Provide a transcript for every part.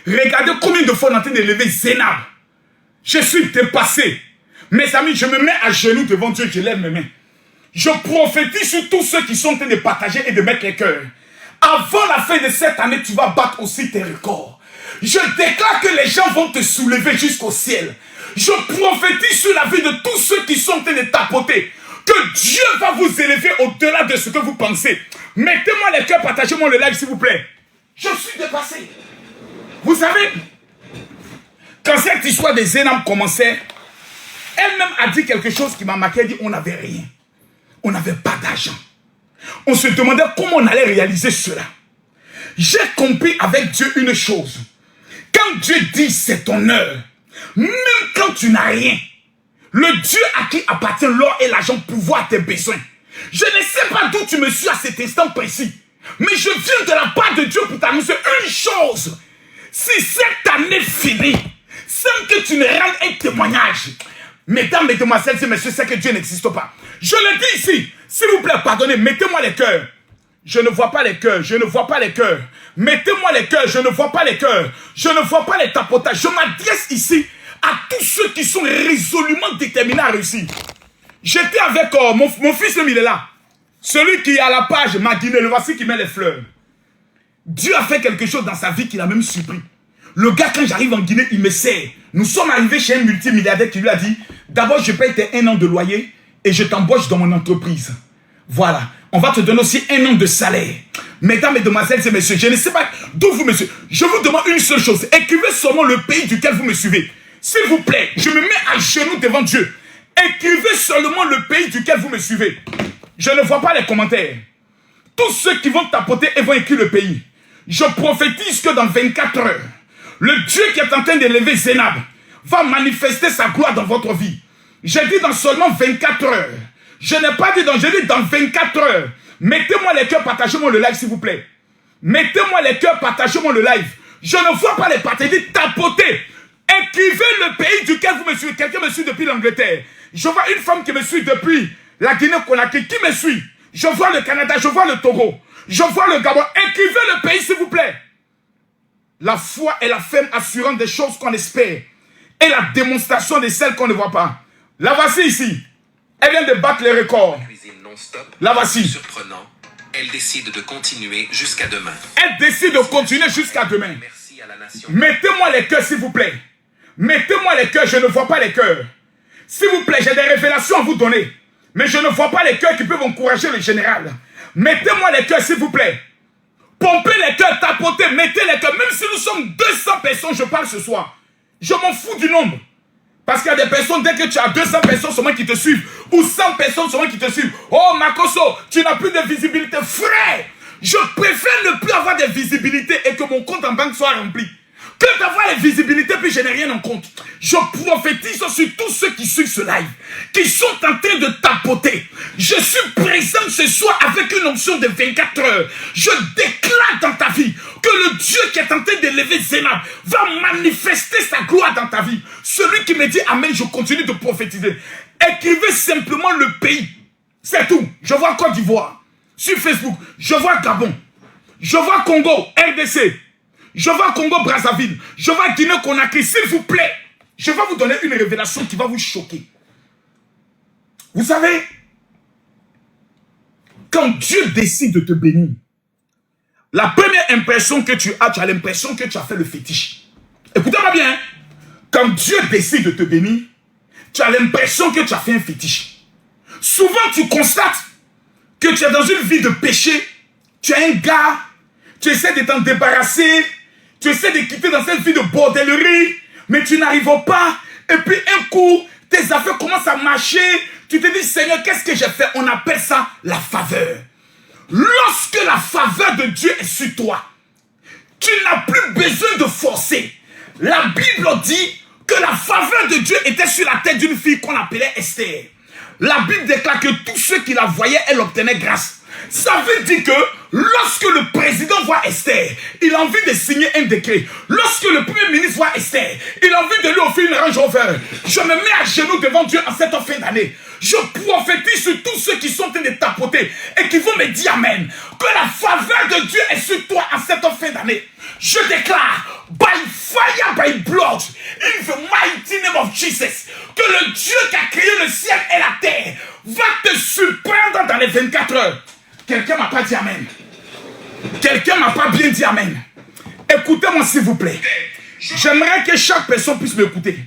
Regardez combien de fois on est en train d'élever Zénab. Je suis dépassé. Mes amis, je me mets à genoux devant Dieu, je lève mes mains. Je prophétise sur tous ceux qui sont en train de partager et de mettre les cœurs. Avant la fin de cette année, tu vas battre aussi tes records. Je déclare que les gens vont te soulever jusqu'au ciel. Je prophétise sur la vie de tous ceux qui sont en train de tapoter. Que Dieu va vous élever au-delà de ce que vous pensez. Mettez-moi les cœurs, partagez-moi le live s'il vous plaît. Je suis dépassé. Vous savez, quand cette histoire des Zénab commençait, elle-même a dit quelque chose qui m'a marqué. Elle dit, on n'avait rien. On n'avait pas d'argent. On se demandait comment on allait réaliser cela. J'ai compris avec Dieu une chose. Quand Dieu dit c'est ton heure, même quand tu n'as rien, le Dieu à qui appartient l'or et l'argent pourvoit tes besoins. Je ne sais pas d'où tu me suis à cet instant précis, mais je viens de la part de Dieu pour t'annoncer une chose. Si cette année finit, sans que tu ne rendes un témoignage, mesdames, mesdemoiselles et messieurs, c'est que Dieu n'existe pas. Je le dis ici, s'il vous plaît, pardonnez, mettez-moi les cœurs. Je ne vois pas les cœurs, je ne vois pas les cœurs. Mettez-moi les cœurs, je ne vois pas les cœurs. Je ne vois pas les tapotages. Je m'adresse ici à tous ceux qui sont résolument déterminés à réussir. J'étais avec mon fils, il est là. Celui qui est à la page, ma Guinée, le voici qui met les fleurs. Dieu a fait quelque chose dans sa vie qui l'a même surpris. Le gars, quand j'arrive en Guinée, il me sert. Nous sommes arrivés chez un multimilliardaire qui lui a dit, d'abord je paye tes 1 an de loyer et je t'embauche dans mon entreprise. Voilà. On va te donner aussi 1 an de salaire. Mesdames, mesdemoiselles et messieurs, je ne sais pas d'où vous me suivez. Je vous demande une seule chose. Écrivez seulement le pays duquel vous me suivez. S'il vous plaît, je me mets à genoux devant Dieu. Écrivez seulement le pays duquel vous me suivez. Je ne vois pas les commentaires. Tous ceux qui vont tapoter et vont écrire le pays. Je prophétise que dans 24 heures, le Dieu qui est en train d'élever Zénab va manifester sa gloire dans votre vie. J'ai dit dans seulement 24 heures. Je n'ai pas dit dans, j'ai dit dans 24 heures. Mettez-moi les cœurs, partagez-moi le live s'il vous plaît. Mettez-moi les cœurs, partagez-moi le live. Je ne vois pas les partager, tapotez. Écrivez le pays duquel vous me suivez. Quelqu'un me suit depuis l'Angleterre. Je vois une femme qui me suit depuis la Guinée-Conakry. Qui me suit? Je vois le Canada, je vois le Togo. Je vois le Gabon. Écrivez le pays s'il vous plaît. La foi est la ferme assurance des choses qu'on espère. Et la démonstration de celles qu'on ne voit pas. La voici ici. Elle vient de battre les records. La voici. Surprenant. Elle décide de continuer jusqu'à demain. Elle décide de continuer jusqu'à demain. Merci à la nation. Mettez-moi les cœurs s'il vous plaît. Mettez-moi les cœurs, je ne vois pas les cœurs. S'il vous plaît, j'ai des révélations à vous donner. Mais je ne vois pas les cœurs qui peuvent encourager le général. Mettez-moi les cœurs s'il vous plaît. Pompez les cœurs, tapotez, mettez les cœurs. Même si nous sommes 200 personnes, je parle ce soir. Je m'en fous du nombre. Parce qu'il y a des personnes, dès que tu as 200 personnes seulement qui te suivent, ou 100 personnes seulement qui te suivent, oh Makoso, tu n'as plus de visibilité. Frère, je préfère ne plus avoir de visibilité et que mon compte en banque soit rempli, que d'avoir la visibilité puis je n'ai rien en compte. Je prophétise sur tous ceux qui suivent ce live, qui sont en train de tapoter. Je suis présent ce soir avec une onction de 24 heures. Je déclare dans ta vie que le Dieu qui est en train d'élever Zénab va manifester sa gloire dans ta vie. Celui qui me dit Amen, je continue de prophétiser. Écrivez simplement le pays. C'est tout. Je vois Côte d'Ivoire sur Facebook. Je vois Gabon. Je vois Congo, RDC. Je vois Congo-Brazzaville. Je vois Guinée-Conakry. S'il vous plaît, je vais vous donner une révélation qui va vous choquer. Vous savez, quand Dieu décide de te bénir, la première impression que tu as l'impression que tu as fait le fétiche. Écoutez-moi bien. Quand Dieu décide de te bénir, tu as l'impression que tu as fait un fétiche. Souvent, tu constates que tu es dans une vie de péché. Tu es un gars, tu essaies de t'en débarrasser. Tu essaies de quitter dans cette vie de bordellerie, mais tu n'arrives pas. Et puis un coup, tes affaires commencent à marcher. Tu te dis, Seigneur, qu'est-ce que j'ai fait? On appelle ça la faveur. Lorsque la faveur de Dieu est sur toi, tu n'as plus besoin de forcer. La Bible dit que la faveur de Dieu était sur la tête d'une fille qu'on appelait Esther. La Bible déclare que tous ceux qui la voyaient, elle obtenait grâce. Ça veut dire que lorsque le président voit Esther, il a envie de signer un décret. Lorsque le premier ministre voit Esther, il a envie de lui offrir une Range Rover. Je me mets à genoux devant Dieu en cette fin d'année. Je prophétise sur tous ceux qui sont en train de tapoter et qui vont me dire Amen. Que la faveur de Dieu est sur toi en cette fin d'année. Je déclare, by of Jesus, que le Dieu qui a créé le ciel et la terre va te surprendre dans les 24 heures. Quelqu'un m'a pas dit amen. Quelqu'un m'a pas bien dit amen. Écoutez-moi s'il vous plaît. J'aimerais que chaque personne puisse m'écouter.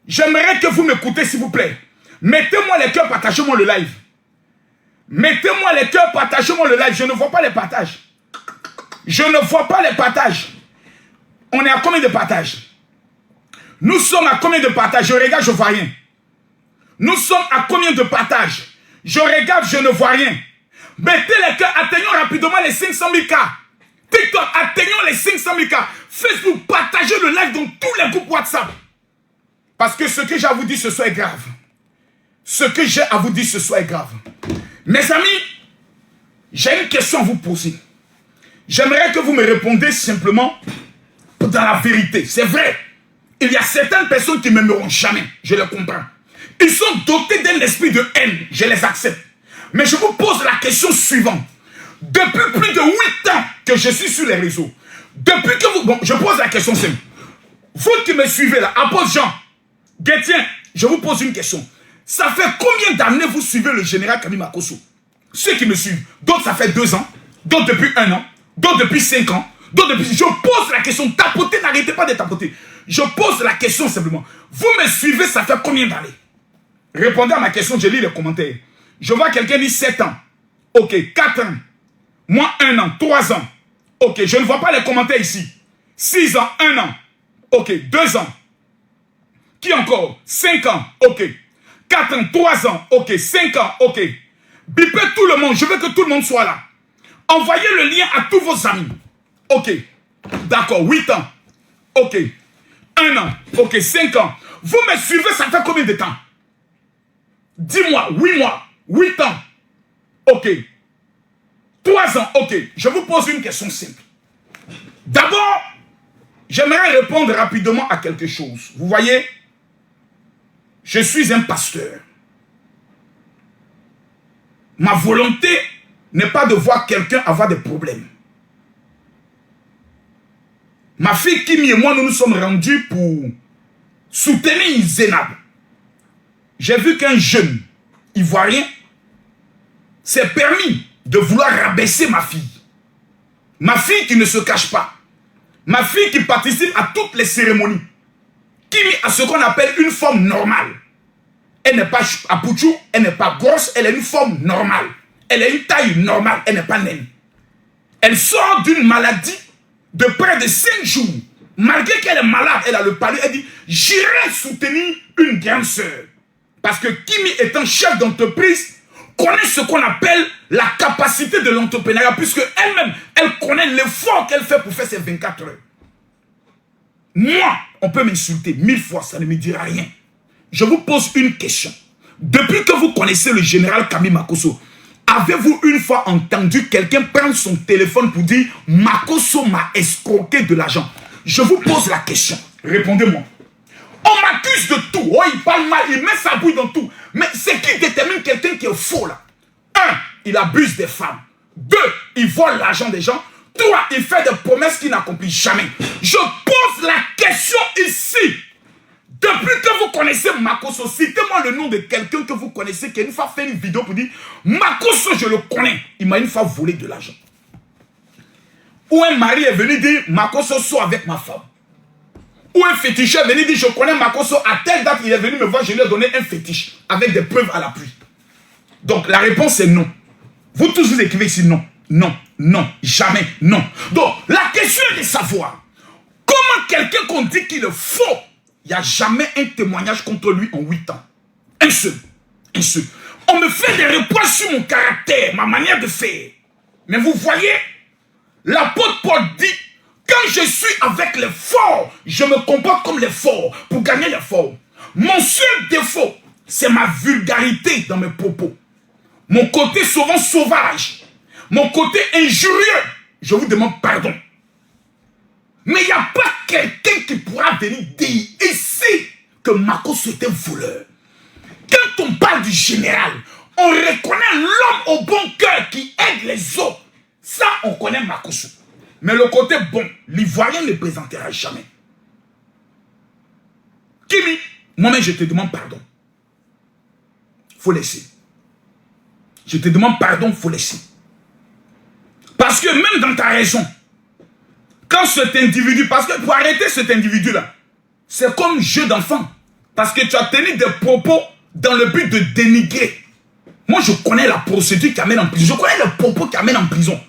J'aimerais que vous m'écoutez s'il vous plaît. Mettez-moi les cœurs, partagez-moi le live. Mettez-moi les cœurs, partagez-moi le live. Je ne vois pas les partages. Je ne vois pas les partages. On est à combien de partages? Nous sommes à combien de partages? Je regarde, je ne vois rien. Nous sommes à combien de partages? Je regarde, je ne vois rien. Mettez les cœurs, atteignons rapidement les 500 000 cas. TikTok, atteignons les 500 000 cas. Facebook, partagez le live dans tous les groupes WhatsApp. Parce que ce que j'ai à vous dire ce soir est grave. Ce que j'ai à vous dire ce soir est grave. Mes amis, j'ai une question à vous poser. J'aimerais que vous me répondiez simplement dans la vérité. C'est vrai. Il y a certaines personnes qui ne m'aimeront jamais. Je les comprends. Ils sont dotés d'un esprit de haine. Je les accepte. Mais je vous pose la question suivante. Depuis plus de 8 ans que je suis sur les réseaux, depuis que vous... Bon, je pose la question simple. Vous qui me suivez là, apôtre Jean, Guetien, je vous pose une question. Ça fait combien d'années vous suivez le général Kami Makosso? Ceux qui me suivent, d'autres ça fait 2 ans, d'autres depuis 1 an, d'autres depuis 5 ans, d'autres depuis... Je pose la question, tapotez, n'arrêtez pas de tapoter. Je pose la question simplement. Vous me suivez, ça fait combien d'années? Répondez à ma question, je lis les commentaires. Je vois quelqu'un dit 7 ans. Ok, 4 ans. Moi, 1 an, 3 ans. Ok, je ne vois pas les commentaires ici. 6 ans, 1 an. Ok, 2 ans. Qui encore? 5 ans. Ok. 4 ans, 3 ans. Ok, 5 ans. Ok. Bipez tout le monde. Je veux que tout le monde soit là. Envoyez le lien à tous vos amis. Ok. D'accord, 8 ans. Ok. 1 an. Ok, 5 ans. Vous me suivez, ça fait combien de temps? 10 mois, 8 mois, 8 ans. Ok. 3 ans, ok. Je vous pose une question simple. D'abord, j'aimerais répondre rapidement à quelque chose. Vous voyez, je suis un pasteur. Ma volonté n'est pas de voir quelqu'un avoir des problèmes. Ma fille Kimi et moi, nous nous sommes rendus pour soutenir Zénab. J'ai vu qu'un jeune ivoirien s'est permis de vouloir rabaisser ma fille. Ma fille qui ne se cache pas. Ma fille qui participe à toutes les cérémonies. Kimi a ce qu'on appelle une forme normale. Elle n'est pas à Pouchou, elle n'est pas grosse, elle a une forme normale. Elle a une taille normale, elle n'est pas naine. Elle sort d'une maladie de près de 5 jours. Malgré qu'elle est malade, elle a le palais, elle dit, j'irai soutenir une grande sœur. Parce que Kimi étant chef d'entreprise, connaît ce qu'on appelle la capacité de l'entrepreneuriat, puisque elle-même, elle connaît l'effort qu'elle fait pour faire ses 24 heures. Moi, on peut m'insulter 1000 fois, ça ne me dira rien. Je vous pose une question. Depuis que vous connaissez le général Kami Makosso, avez-vous une fois entendu quelqu'un prendre son téléphone pour dire « Makosso m'a escroqué de l'argent » Je vous pose la question. Répondez-moi. On m'accuse de tout. Oh, il parle mal, il met sa bouille dans tout. Mais c'est qui détermine quelqu'un qui est faux là? 1, il abuse des femmes. 2, il vole l'argent des gens. 3, il fait des promesses qu'il n'accomplit jamais. Je pose la question ici. Depuis que vous connaissez Makosso, citez-moi le nom de quelqu'un que vous connaissez qui a une fois fait une vidéo pour dire Makosso, je le connais. Il m'a une fois volé de l'argent. Ou un mari est venu dire Makosso, sort avec ma femme. Ou un féticheur est venu dire je connais Makosso, à telle date il est venu me voir, je lui ai donné un fétiche avec des preuves à l'appui. Donc la réponse est non. Vous tous vous écrivez ici non, non, non, jamais, non. Donc la question est de savoir comment quelqu'un qu'on dit qu'il est faux, il n'y a jamais un témoignage contre lui en 8 ans. Un seul. Un seul. On me fait des reproches sur mon caractère, ma manière de faire. Mais vous voyez, l'apôtre Paul dit, quand je suis avec les forts, je me comporte comme les forts pour gagner les forts. Mon seul défaut, c'est ma vulgarité dans mes propos. Mon côté souvent sauvage. Mon côté injurieux. Je vous demande pardon. Mais il n'y a pas quelqu'un qui pourra venir dire ici que Makosso est un voleur. Quand on parle du général, on reconnaît l'homme au bon cœur qui aide les autres. Ça, on connaît Makosso. Mais le côté bon, l'Ivoirien ne présentera jamais. Kimi, Moi-même, je te demande pardon. Faut laisser. Je te demande pardon, faut laisser. Parce que même dans ta raison, quand cet individu, parce que pour arrêter cet individu-là, c'est comme jeu d'enfant. Parce que tu as tenu des propos dans le but de dénigrer. Moi, je connais la procédure qui amène en prison. Je connais le propos qui amène en prison.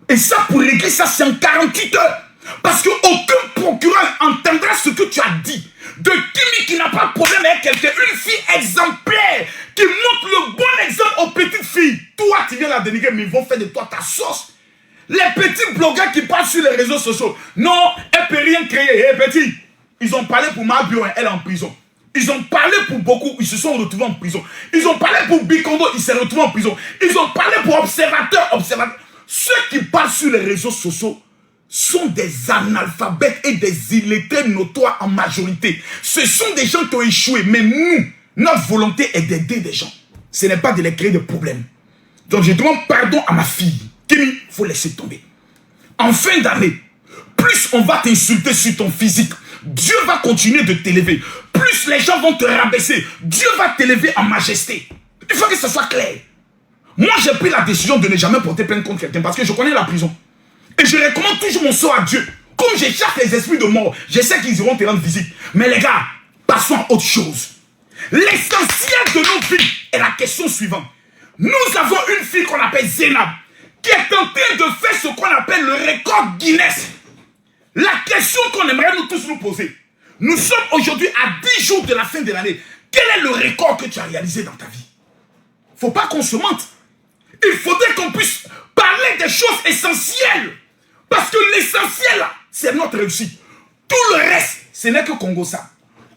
Et ça, pour régler ça, c'est en 48 heures. Parce qu'aucun procureur entendra ce que tu as dit. De Kimi qui n'a pas de problème avec quelqu'un. Une fille exemplaire qui montre le bon exemple aux petites filles. Toi, tu viens la dénigrer, mais ils vont faire de toi ta sauce. Les petits blogueurs qui parlent sur les réseaux sociaux. Non, elle ne peut rien créer. Hey, petit, ils ont parlé pour Mabio, elle est en prison. Ils ont parlé pour beaucoup, ils se sont retrouvés en prison. Ils ont parlé pour Bikondo, ils se sont retrouvés en prison. Ils ont parlé pour observateurs. Ceux qui parlent sur les réseaux sociaux sont des analphabètes et des illettrés notoires en majorité. Ce sont des gens qui ont échoué. Mais nous, notre volonté est d'aider des gens. Ce n'est pas de les créer des problèmes. Donc je demande pardon à ma fille. Kimi, il faut laisser tomber. En fin d'année, plus on va t'insulter sur ton physique, Dieu va continuer de t'élever. Plus les gens vont te rabaisser, Dieu va t'élever en majesté. Il faut que ce soit clair. Moi, j'ai pris la décision de ne jamais porter plainte contre quelqu'un parce que je connais la prison. Et je recommande toujours mon sort à Dieu. Comme j'échappe les esprits de mort, je sais qu'ils iront te rendre visite. Mais les gars, passons à autre chose. L'essentiel de nos vies est la question suivante. Nous avons une fille qu'on appelle Zénab, qui est en train de faire ce qu'on appelle le record Guinness. La question qu'on aimerait nous tous nous poser. Nous sommes aujourd'hui à 10 jours de la fin de l'année. Quel est le record que tu as réalisé dans ta vie? Il ne faut pas qu'on se mente. Il faudrait qu'on puisse parler des choses essentielles. Parce que l'essentiel, c'est notre réussite. Tout le reste, ce n'est que Congo ça.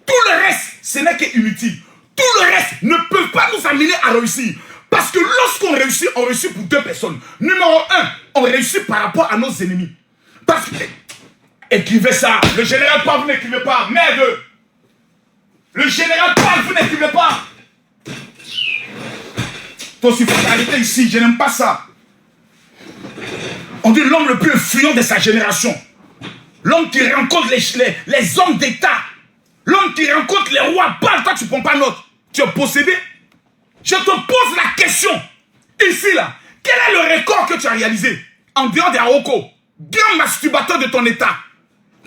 Tout le reste, ce n'est que inutile. Tout le reste ne peut pas nous amener à réussir. Parce que lorsqu'on réussit, on réussit pour deux personnes. Numéro 1, on réussit par rapport à nos ennemis. Parce que, écrivez ça, le général Paul, vous n'écrivez pas, merde. Le général Paul, vous n'écrivez pas. Toi aussi, il faut t'arrêter ici, je n'aime pas ça. On dit l'homme le plus influent de sa génération. L'homme qui rencontre les hommes d'État. L'homme qui rencontre les rois. Parle, toi tu ne prends pas note. Tu es possédé. Je te pose la question. Ici là, quel est le record que tu as réalisé? En dehors des Aroko, grand masturbateur de ton État.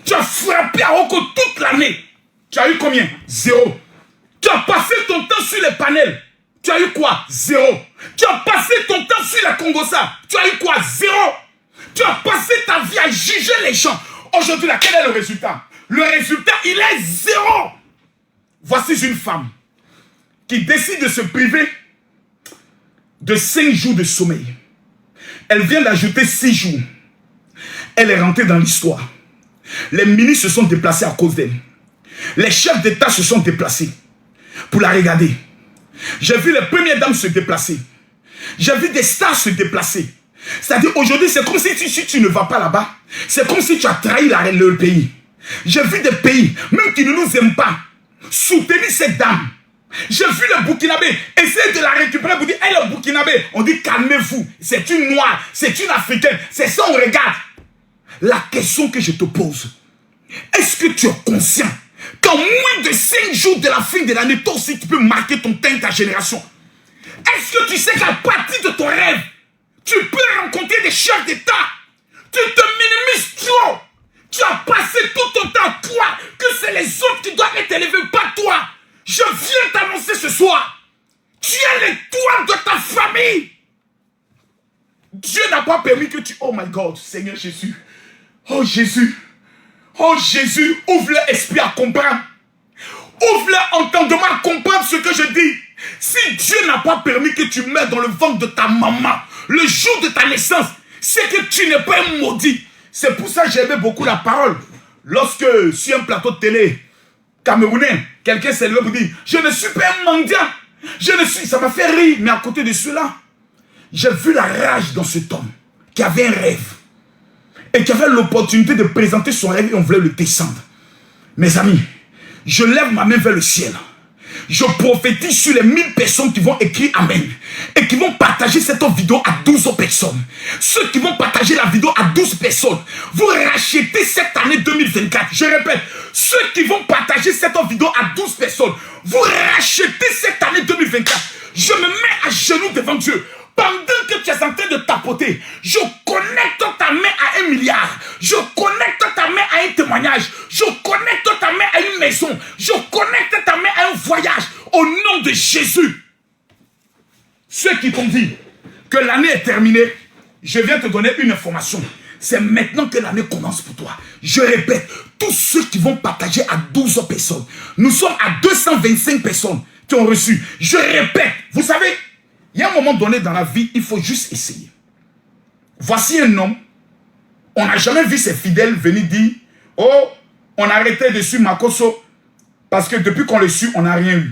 Tu as frappé Aroko toute l'année. Tu as eu combien? 0. Tu as passé ton temps sur les panels. Tu as eu quoi? 0. Tu as passé ton temps sur la Congossa. Tu as eu quoi? 0. Tu as passé ta vie à juger les gens. Aujourd'hui, là, quel est le résultat? Le résultat, il est 0. Voici une femme qui décide de se priver de 5 jours de sommeil. Elle vient d'ajouter 6 jours. Elle est rentrée dans l'histoire. Les ministres se sont déplacés à cause d'elle. Les chefs d'État se sont déplacés pour la regarder. J'ai vu les premières dames se déplacer. J'ai vu des stars se déplacer. C'est-à-dire aujourd'hui, c'est comme si tu ne vas pas là-bas. C'est comme si tu as trahi le pays. J'ai vu des pays, même qui ne nous aiment pas, soutenir cette dame. J'ai vu le Burkinabé essayer de la récupérer pour dire, elle est Burkinabé. On dit, calmez-vous. C'est une noire, c'est une africaine. C'est ça, on regarde. La question que je te pose, est-ce que tu es conscient qu'en moins de 5 jours de la fin de l'année, toi aussi, tu peux marquer ton temps et ta génération? Est-ce que tu sais qu'à partir de ton rêve, tu peux rencontrer des chefs d'État? Tu te minimises trop. Tu as passé tout ton temps, toi, que c'est les autres qui doivent être élevés, pas toi. Je viens t'annoncer ce soir. Tu es l'étoile de ta famille. Dieu n'a pas permis que tu... Oh my God, Seigneur Jésus. Oh Jésus. Oh Jésus, ouvre leur esprit à comprendre. Ouvre leur entendement à comprendre ce que je dis. Si Dieu n'a pas permis que tu meurs dans le ventre de ta maman, le jour de ta naissance, c'est que tu n'es pas un maudit. C'est pour ça que j'aimais beaucoup la parole. Lorsque sur un plateau de télé camerounais, quelqu'un s'est levé pour dire, je ne suis pas un mendiant. Ça m'a fait rire. Mais à côté de cela, j'ai vu la rage dans cet homme qui avait un rêve. Et qui avait l'opportunité de présenter son rêve et on voulait le descendre. Mes amis, je lève ma main vers le ciel. Je prophétise sur les 1000 personnes qui vont écrire Amen et qui vont partager cette vidéo à 12 autres personnes. Ceux qui vont partager la vidéo à 12 personnes, vous rachetez cette année 2024. Je répète, ceux qui vont partager cette vidéo à 12 personnes, vous rachetez cette année 2024. Je me mets à genoux devant Dieu. Pendant que tu es en train de tapoter, je connecte ta main à 1 milliard. Je connecte ta main à un témoignage. Je connecte ta main à une maison. Je connecte ta main à un voyage. Au nom de Jésus. Ceux qui t'ont dit que l'année est terminée, je viens te donner une information. C'est maintenant que l'année commence pour toi. Je répète, tous ceux qui vont partager à 12 personnes, nous sommes à 225 personnes qui ont reçu. Je répète, vous savez, il y a un moment donné dans la vie, il faut juste essayer. Voici un homme, on n'a jamais vu ses fidèles venir dire, oh, on a arrêté de suivre Makoso, parce que depuis qu'on le suit, on n'a rien eu.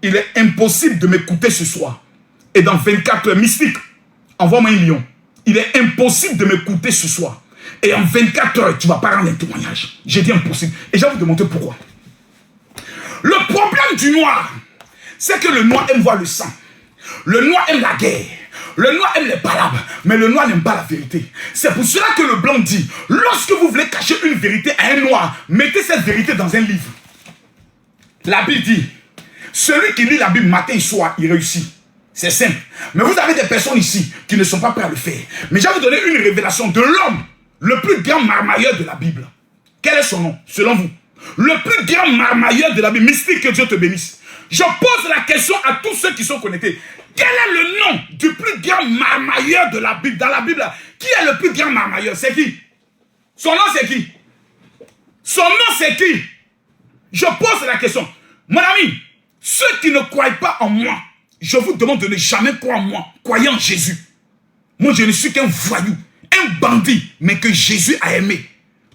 Il est impossible de m'écouter ce soir. Et dans 24 heures, mystique, envoie-moi un lion. Il est impossible de m'écouter ce soir. Et en 24 heures, tu ne vas pas rendre un témoignage. J'ai dit impossible. Et je vais vous démontrer pourquoi. Le problème du noir, c'est que le noir aime voir le sang. Le noir aime la guerre. Le noir aime les palabres. Mais le noir n'aime pas la vérité. C'est pour cela que le blanc dit, lorsque vous voulez cacher une vérité à un noir, mettez cette vérité dans un livre. La Bible dit, celui qui lit la Bible matin et soir, il réussit. C'est simple. Mais vous avez des personnes ici qui ne sont pas prêtes à le faire. Mais je vais vous donner une révélation de l'homme, le plus grand marmailleur de la Bible. Quel est son nom, selon vous? Le plus grand marmailleur de la Bible. Mystique, que Dieu te bénisse. Je pose la question à tous ceux qui sont connectés. Quel est le nom du plus grand marmailleur de la Bible? Dans la Bible, qui est le plus grand marmailleur? C'est qui? Son nom, c'est qui? Son nom, c'est qui? Je pose la question. Mon ami, ceux qui ne croient pas en moi, je vous demande de ne jamais croire en moi. Croyez en Jésus. Moi, je ne suis qu'un voyou, un bandit, mais que Jésus a aimé.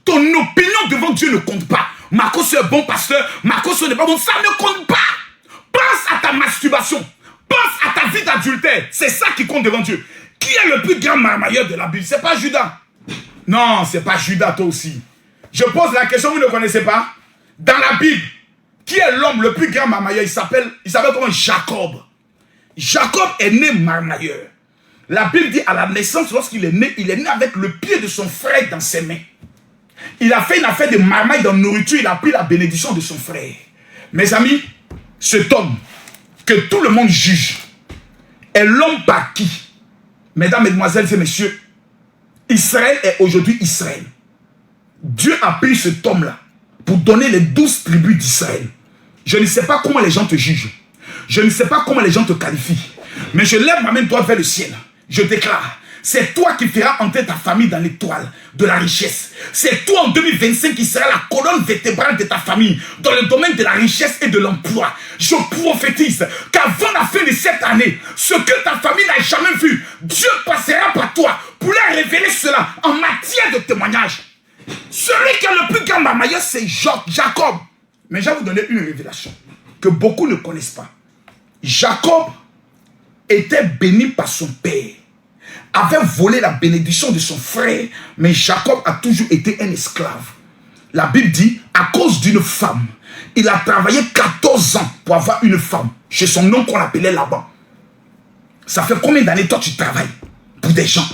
Ton opinion devant Dieu ne compte pas. Marcos est bon pasteur, Marcos n'est pas bon, ça ne compte pas. Pense à ta masturbation. Pense à ta vie d'adultère. C'est ça qui compte devant Dieu. Qui est le plus grand marmailleur de la Bible? C'est pas Judas. Non, c'est pas Judas, toi aussi. Je pose la question, vous ne connaissez pas? Dans la Bible, qui est l'homme le plus grand marmailleur? Il s'appelle comment? Jacob. Jacob est né marmailleur. La Bible dit à la naissance, lorsqu'il est né avec le pied de son frère dans ses mains. Il a fait une affaire de marmaille dans la nourriture, il a pris la bénédiction de son frère. Mes amis, cet homme que tout le monde juge est l'homme par qui, mesdames, mesdemoiselles et messieurs, Israël est aujourd'hui Israël. Dieu a pris cet homme-là pour donner les 12 tribus d'Israël. Je ne sais pas comment les gens te jugent. Je ne sais pas comment les gens te qualifient. Mais je lève ma main droite vers le ciel. Je déclare, c'est toi qui feras entrer ta famille dans l'étoile de la richesse. C'est toi en 2025 qui sera la colonne vertébrale de ta famille dans le domaine de la richesse et de l'emploi. Je prophétise qu'avant la fin de cette année, ce que ta famille n'a jamais vu, Dieu passera par toi pour leur révéler cela en matière de témoignage. Celui qui est le plus grand marmailleur, c'est Jacob. Mais je vais vous donner une révélation que beaucoup ne connaissent pas. Jacob était béni par son père, avait volé la bénédiction de son frère, mais Jacob a toujours été un esclave. La Bible dit, à cause d'une femme, il a travaillé 14 ans pour avoir une femme chez son oncle qu'on appelait Laban. Ça fait combien d'années toi tu travailles pour des gens?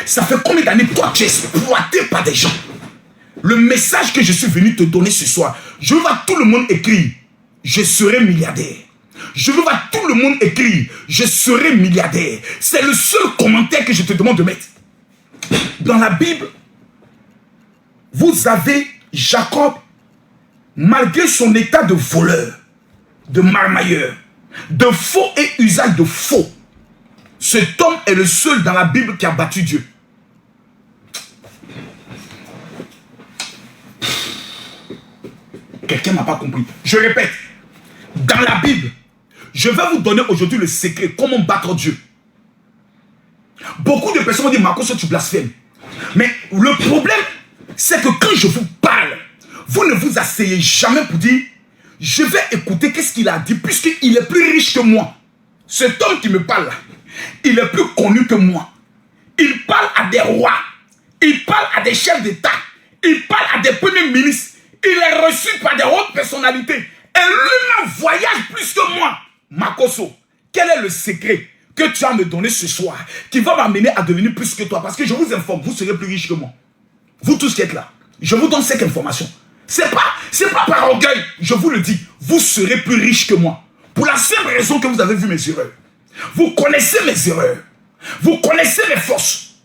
Ça fait combien d'années toi tu es exploité par des gens? Le message que je suis venu te donner ce soir, je veux voir tout le monde écrire, je serai milliardaire. Je veux voir tout le monde écrire, je serai milliardaire. C'est le seul commentaire que je te demande de mettre. Dans la Bible, vous avez Jacob, malgré son état de voleur, de marmailleur, de faux et usage de faux, cet homme est le seul dans la Bible qui a battu Dieu. Quelqu'un n'a pas compris. Je répète, dans la Bible, je vais vous donner aujourd'hui le secret, comment battre Dieu. Beaucoup de personnes vont dire, Marcos, tu blasphèmes. Mais le problème, c'est que quand je vous parle, vous ne vous asseyez jamais pour dire, je vais écouter qu'est-ce qu'il a dit, puisqu'il est plus riche que moi. Cet homme qui me parle là, il est plus connu que moi. Il parle à des rois, il parle à des chefs d'État, il parle à des premiers ministres. Il est reçu par des hautes personnalités. Et lui-même voyage plus que moi. Makoso, quel est le secret que tu as me donné ce soir qui va m'amener à devenir plus que toi? Parce que je vous informe, vous serez plus riche que moi. Vous tous qui êtes là, je vous donne cette information. C'est pas par orgueil, je vous le dis. Vous serez plus riche que moi. Pour la simple raison que vous avez vu mes erreurs. Vous connaissez mes erreurs. Vous connaissez mes forces.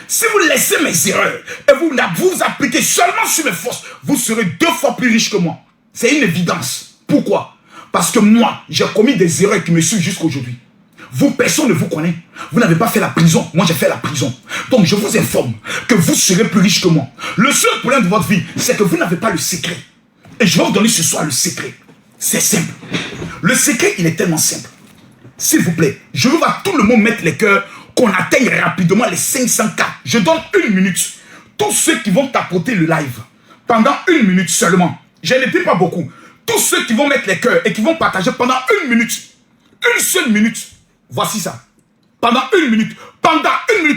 Si vous laissez mes erreurs et vous appliquez seulement sur mes forces, vous serez 2 fois plus riche que moi. C'est une évidence. Pourquoi? Parce que moi, j'ai commis des erreurs qui me suivent jusqu'à aujourd'hui. Vous, personne ne vous connaît. Vous n'avez pas fait la prison. Moi, j'ai fait la prison. Donc, je vous informe que vous serez plus riche que moi. Le seul problème de votre vie, c'est que vous n'avez pas le secret. Et je vais vous donner ce soir le secret. C'est simple. Le secret, il est tellement simple. S'il vous plaît, je veux voir tout le monde mettre les cœurs, qu'on atteigne rapidement les 500K. Je donne 1 minute. Tous ceux qui vont tapoter le live, pendant 1 minute seulement, je n'étais pas beaucoup. Tous ceux qui vont mettre les cœurs et qui vont partager pendant 1 minute, 1 seule minute, voici ça. Pendant 1 minute,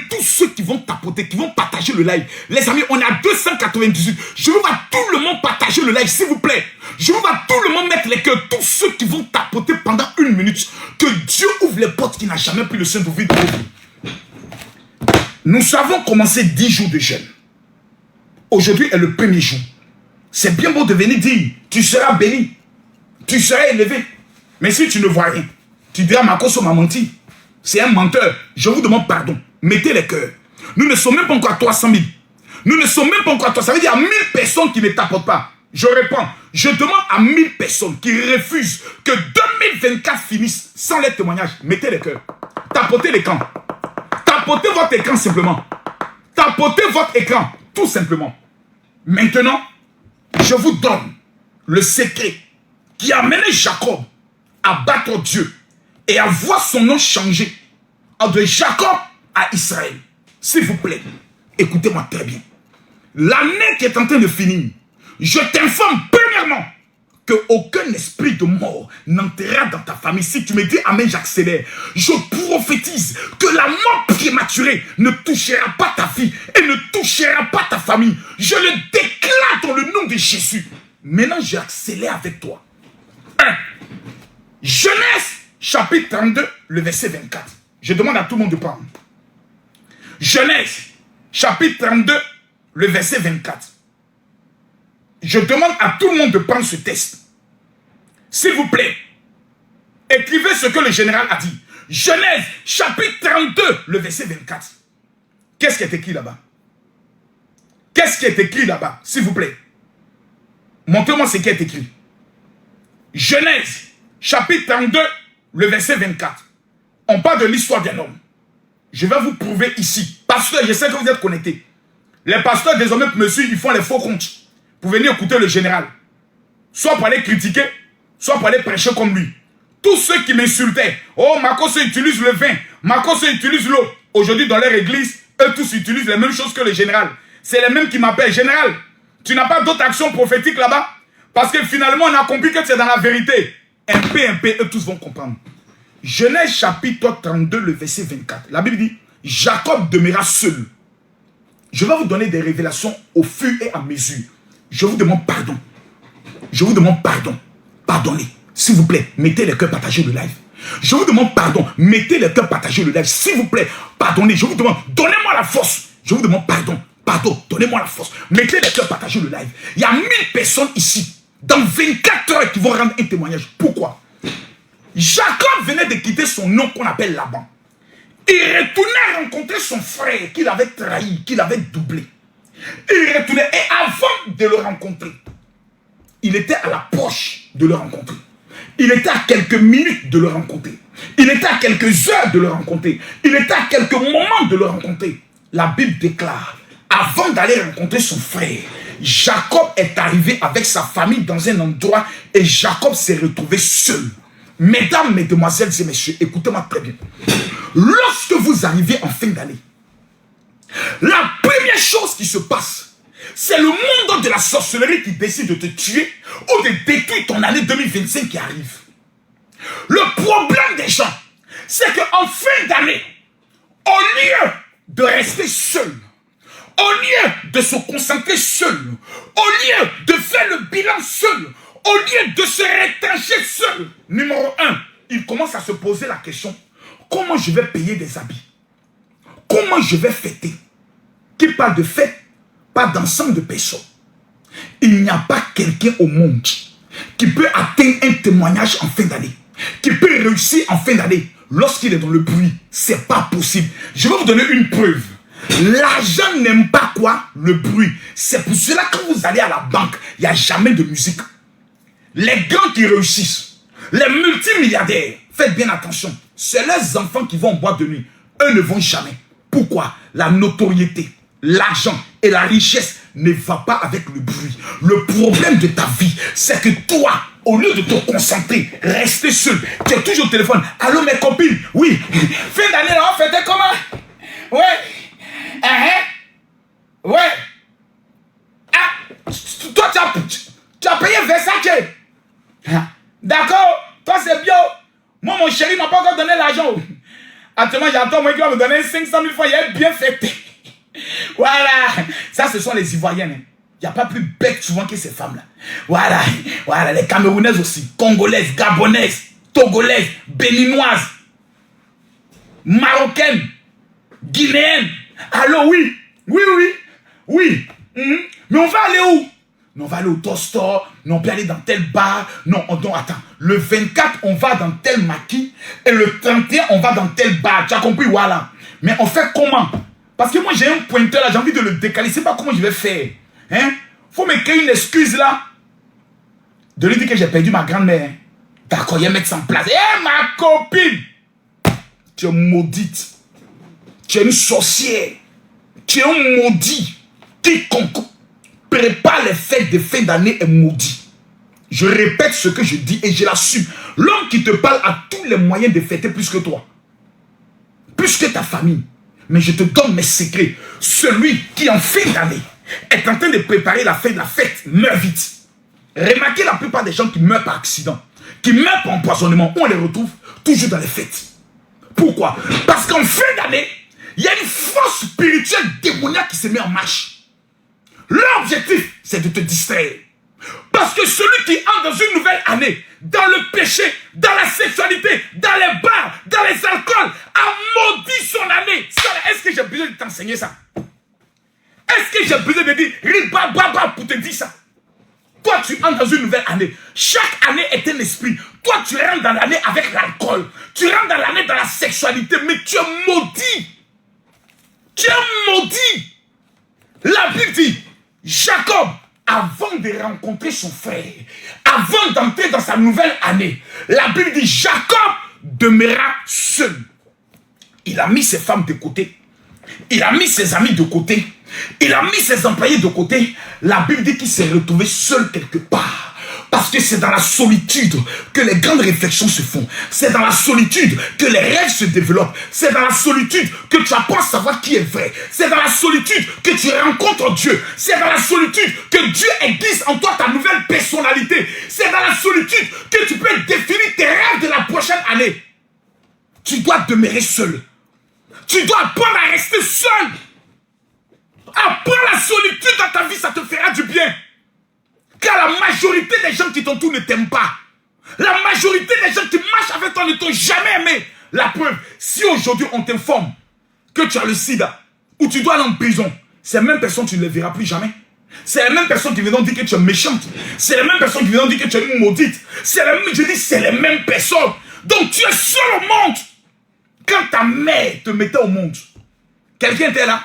tous ceux qui vont tapoter, qui vont partager le live. Les amis, on est à 298. Je veux voir tout le monde partager le live, s'il vous plaît. Je veux voir tout le monde mettre les cœurs. Tous ceux qui vont tapoter pendant 1 minute. Que Dieu ouvre les portes qui n'a jamais pris le sein d'ouvrir de vous. Nous avons commencé 10 jours de jeûne. Aujourd'hui est le 1er jour. C'est bien beau de venir dire, tu seras béni. Tu seras élevé. Mais si tu ne vois rien, tu diras, Makoso m'a menti. C'est un menteur. Je vous demande pardon. Mettez les cœurs. Nous ne sommes même pas encore à 300 000. Nous ne sommes même pas encore à 300 000. Ça veut dire à 1000 personnes qui ne tapotent pas. Je réponds. Je demande à 1000 personnes qui refusent que 2024 finisse sans les témoignages. Mettez les cœurs. Tapotez l'écran. Tapotez votre écran simplement. Tapotez votre écran. Tout simplement. Maintenant, je vous donne le secret qui a amené Jacob à battre Dieu et à voir son nom changer de Jacob à Israël. S'il vous plaît, écoutez-moi très bien. L'année qui est en train de finir, je t'informe premièrement qu'aucun esprit de mort n'entrera dans ta famille. Si tu me dis amen, j'accélère. Je prophétise que la mort prématurée ne touchera pas ta vie et ne touchera pas ta famille. Je le déclare dans le nom de Jésus. Maintenant, j'accélère avec toi. 1. Genèse, chapitre 32, le verset 24. Je demande à tout le monde de prendre. Genèse, chapitre 32, le verset 24. Je demande à tout le monde de prendre ce texte. S'il vous plaît, écrivez ce que le général a dit. Genèse, chapitre 32, le verset 24. Qu'est-ce qui est écrit là-bas? Qu'est-ce qui est écrit là-bas? S'il vous plaît. Montrez-moi ce qui est écrit. Genèse, chapitre 32, le verset 24. On parle de l'histoire d'un homme. Je vais vous prouver ici. Pasteur, je sais que vous êtes connectés. Les pasteurs désormais me suivent, ils font les faux comptes pour venir écouter le général. Soit pour aller critiquer, soit pour aller prêcher comme lui. Tous ceux qui m'insultaient, oh, Makoso utilise le vin, Makoso utilise l'eau. Aujourd'hui, dans leur église, eux tous utilisent les mêmes choses que le général. C'est les mêmes qui m'appellent. Général, tu n'as pas d'autre action prophétique là-bas? Parce que finalement, on a compris que c'est dans la vérité. Un peu, eux tous vont comprendre. Genèse chapitre 32, le verset 24. La Bible dit, Jacob demeura seul. Je vais vous donner des révélations au fur et à mesure. Je vous demande pardon. Je vous demande pardon. Pardonnez. S'il vous plaît, mettez les cœurs, partagez le live. Je vous demande pardon. Mettez les cœurs, partagez le live. S'il vous plaît, pardonnez. Je vous demande, donnez-moi la force. Je vous demande pardon. Pardon, donnez-moi la force. Mettez les cœurs, partagez le live. Il y a 1000 personnes ici, dans 24 heures, qui vont rendre un témoignage. Pourquoi? Jacob venait de quitter son nom qu'on appelle Laban. Il retournait rencontrer son frère qu'il avait trahi, qu'il avait doublé. Il retournait et avant de le rencontrer, il était à la poche de le rencontrer. Il était à quelques minutes de le rencontrer. Il était à quelques heures de le rencontrer. Il était à quelques moments de le rencontrer. La Bible déclare, avant d'aller rencontrer son frère, Jacob est arrivé avec sa famille dans un endroit et Jacob s'est retrouvé seul. Mesdames, mesdemoiselles et messieurs, écoutez-moi très bien. Lorsque vous arrivez en fin d'année, la première chose qui se passe, c'est le monde de la sorcellerie qui décide de te tuer ou de détruire ton année 2025 qui arrive. Le problème des gens, c'est qu'en fin d'année, au lieu de rester seul, au lieu de se concentrer seul, au lieu de faire le bilan seul, Au lieu de se retrancher seul, numéro 1, il commence à se poser la question, comment je vais payer des habits? Comment je vais fêter? Qui parle de fête, pas d'ensemble de personnes. Il n'y a pas quelqu'un au monde qui peut atteindre un témoignage en fin d'année, qui peut réussir en fin d'année lorsqu'il est dans le bruit. C'est pas possible. Je vais vous donner une preuve. L'argent n'aime pas quoi? Le bruit. C'est pour cela que quand vous allez à la banque, il n'y a jamais de musique. Les grands qui réussissent, les multimilliardaires, faites bien attention, c'est leurs enfants qui vont en boîte de nuit. Eux ne vont jamais. Pourquoi? La notoriété, l'argent et la richesse ne vont pas avec le bruit. Le problème de ta vie, c'est que toi, au lieu de te concentrer, rester seul, tu es toujours au téléphone. Allô mes copines? Oui. Fin d'année, on fêtait comment? Ouais. Ouais. Ah, toi, tu as payé Versace. D'accord. Toi, c'est bien. Moi, mon chéri m'a pas encore donné l'argent. Actuellement, j'attends moi qui va me donner 500 000 fois. Il est bien fêté. Voilà. Ça, ce sont les Ivoiriennes. Il n'y a pas plus bête souvent que ces femmes-là. Voilà. Voilà. Les Camerounaises aussi. Congolaises, Gabonaises, Togolaises, Béninoises, Marocaines, Guinéennes. Allô, oui. Oui, oui. Oui. Mais on va aller où? Non, on va aller au toaster. Non, on peut aller dans tel bar. Non, attends. Le 24, on va dans tel maquis. Et le 31, on va dans tel bar. Tu as compris? Voilà. Mais on fait comment? Parce que moi, j'ai un pointeur là. J'ai envie de le décaler. Je ne sais pas comment je vais faire. Hein? Faut me créer une excuse là. De lui dire que j'ai perdu ma grand-mère. D'accord, il va mettre ça en place. Eh, ma copine! Tu es maudite. Tu es une sorcière. Tu es un maudit. Quiconque prépare les fêtes de fin d'année est maudit. Je répète ce que je dis et je l'assume. L'homme qui te parle a tous les moyens de fêter plus que toi. Plus que ta famille. Mais je te donne mes secrets. Celui qui en fin d'année est en train de préparer la fête meurt vite. Remarquez la plupart des gens qui meurent par accident, qui meurent par empoisonnement, on les retrouve toujours dans les fêtes. Pourquoi? Parce qu'en fin d'année, il y a une force spirituelle démoniaque qui se met en marche. L'objectif, c'est de te distraire. Parce que celui qui entre dans une nouvelle année, dans le péché, dans la sexualité, dans les bars, dans les alcools, a maudit son année. Est-ce que j'ai besoin de t'enseigner ça? Est-ce que j'ai besoin de dire pour te dire ça? Toi, tu entres dans une nouvelle année. Chaque année est un esprit. Toi, tu rentres dans l'année avec l'alcool. Tu rentres dans l'année dans la sexualité, mais tu es maudit. Tu es maudit. La Bible dit, Jacob, avant de rencontrer son frère, avant d'entrer dans sa nouvelle année, la Bible dit, Jacob demeura seul. Il a mis ses femmes de côté. Il a mis ses amis de côté. Il a mis ses employés de côté. La Bible dit qu'il s'est retrouvé seul quelque part. Parce que c'est dans la solitude que les grandes réflexions se font. C'est dans la solitude que les rêves se développent. C'est dans la solitude que tu apprends à savoir qui est vrai. C'est dans la solitude que tu rencontres Dieu. C'est dans la solitude que Dieu aiguise en toi ta nouvelle personnalité. C'est dans la solitude que tu peux définir tes rêves de la prochaine année. Tu dois demeurer seul. Tu dois apprendre à rester seul. Apprends la solitude dans ta vie, ça te fera du bien. Car la majorité des gens qui t'entourent ne t'aiment pas. La majorité des gens qui marchent avec toi ne t'ont jamais aimé. La preuve, si aujourd'hui on t'informe que tu as le sida ou tu dois aller en prison, ces mêmes personnes, tu ne les verras plus jamais. C'est les mêmes personnes qui viennent dire que tu es méchante. C'est les mêmes personnes qui viennent dire que tu es une maudite. C'est les mêmes personnes. Donc tu es seul au monde. Quand ta mère te mettait au monde, quelqu'un était là.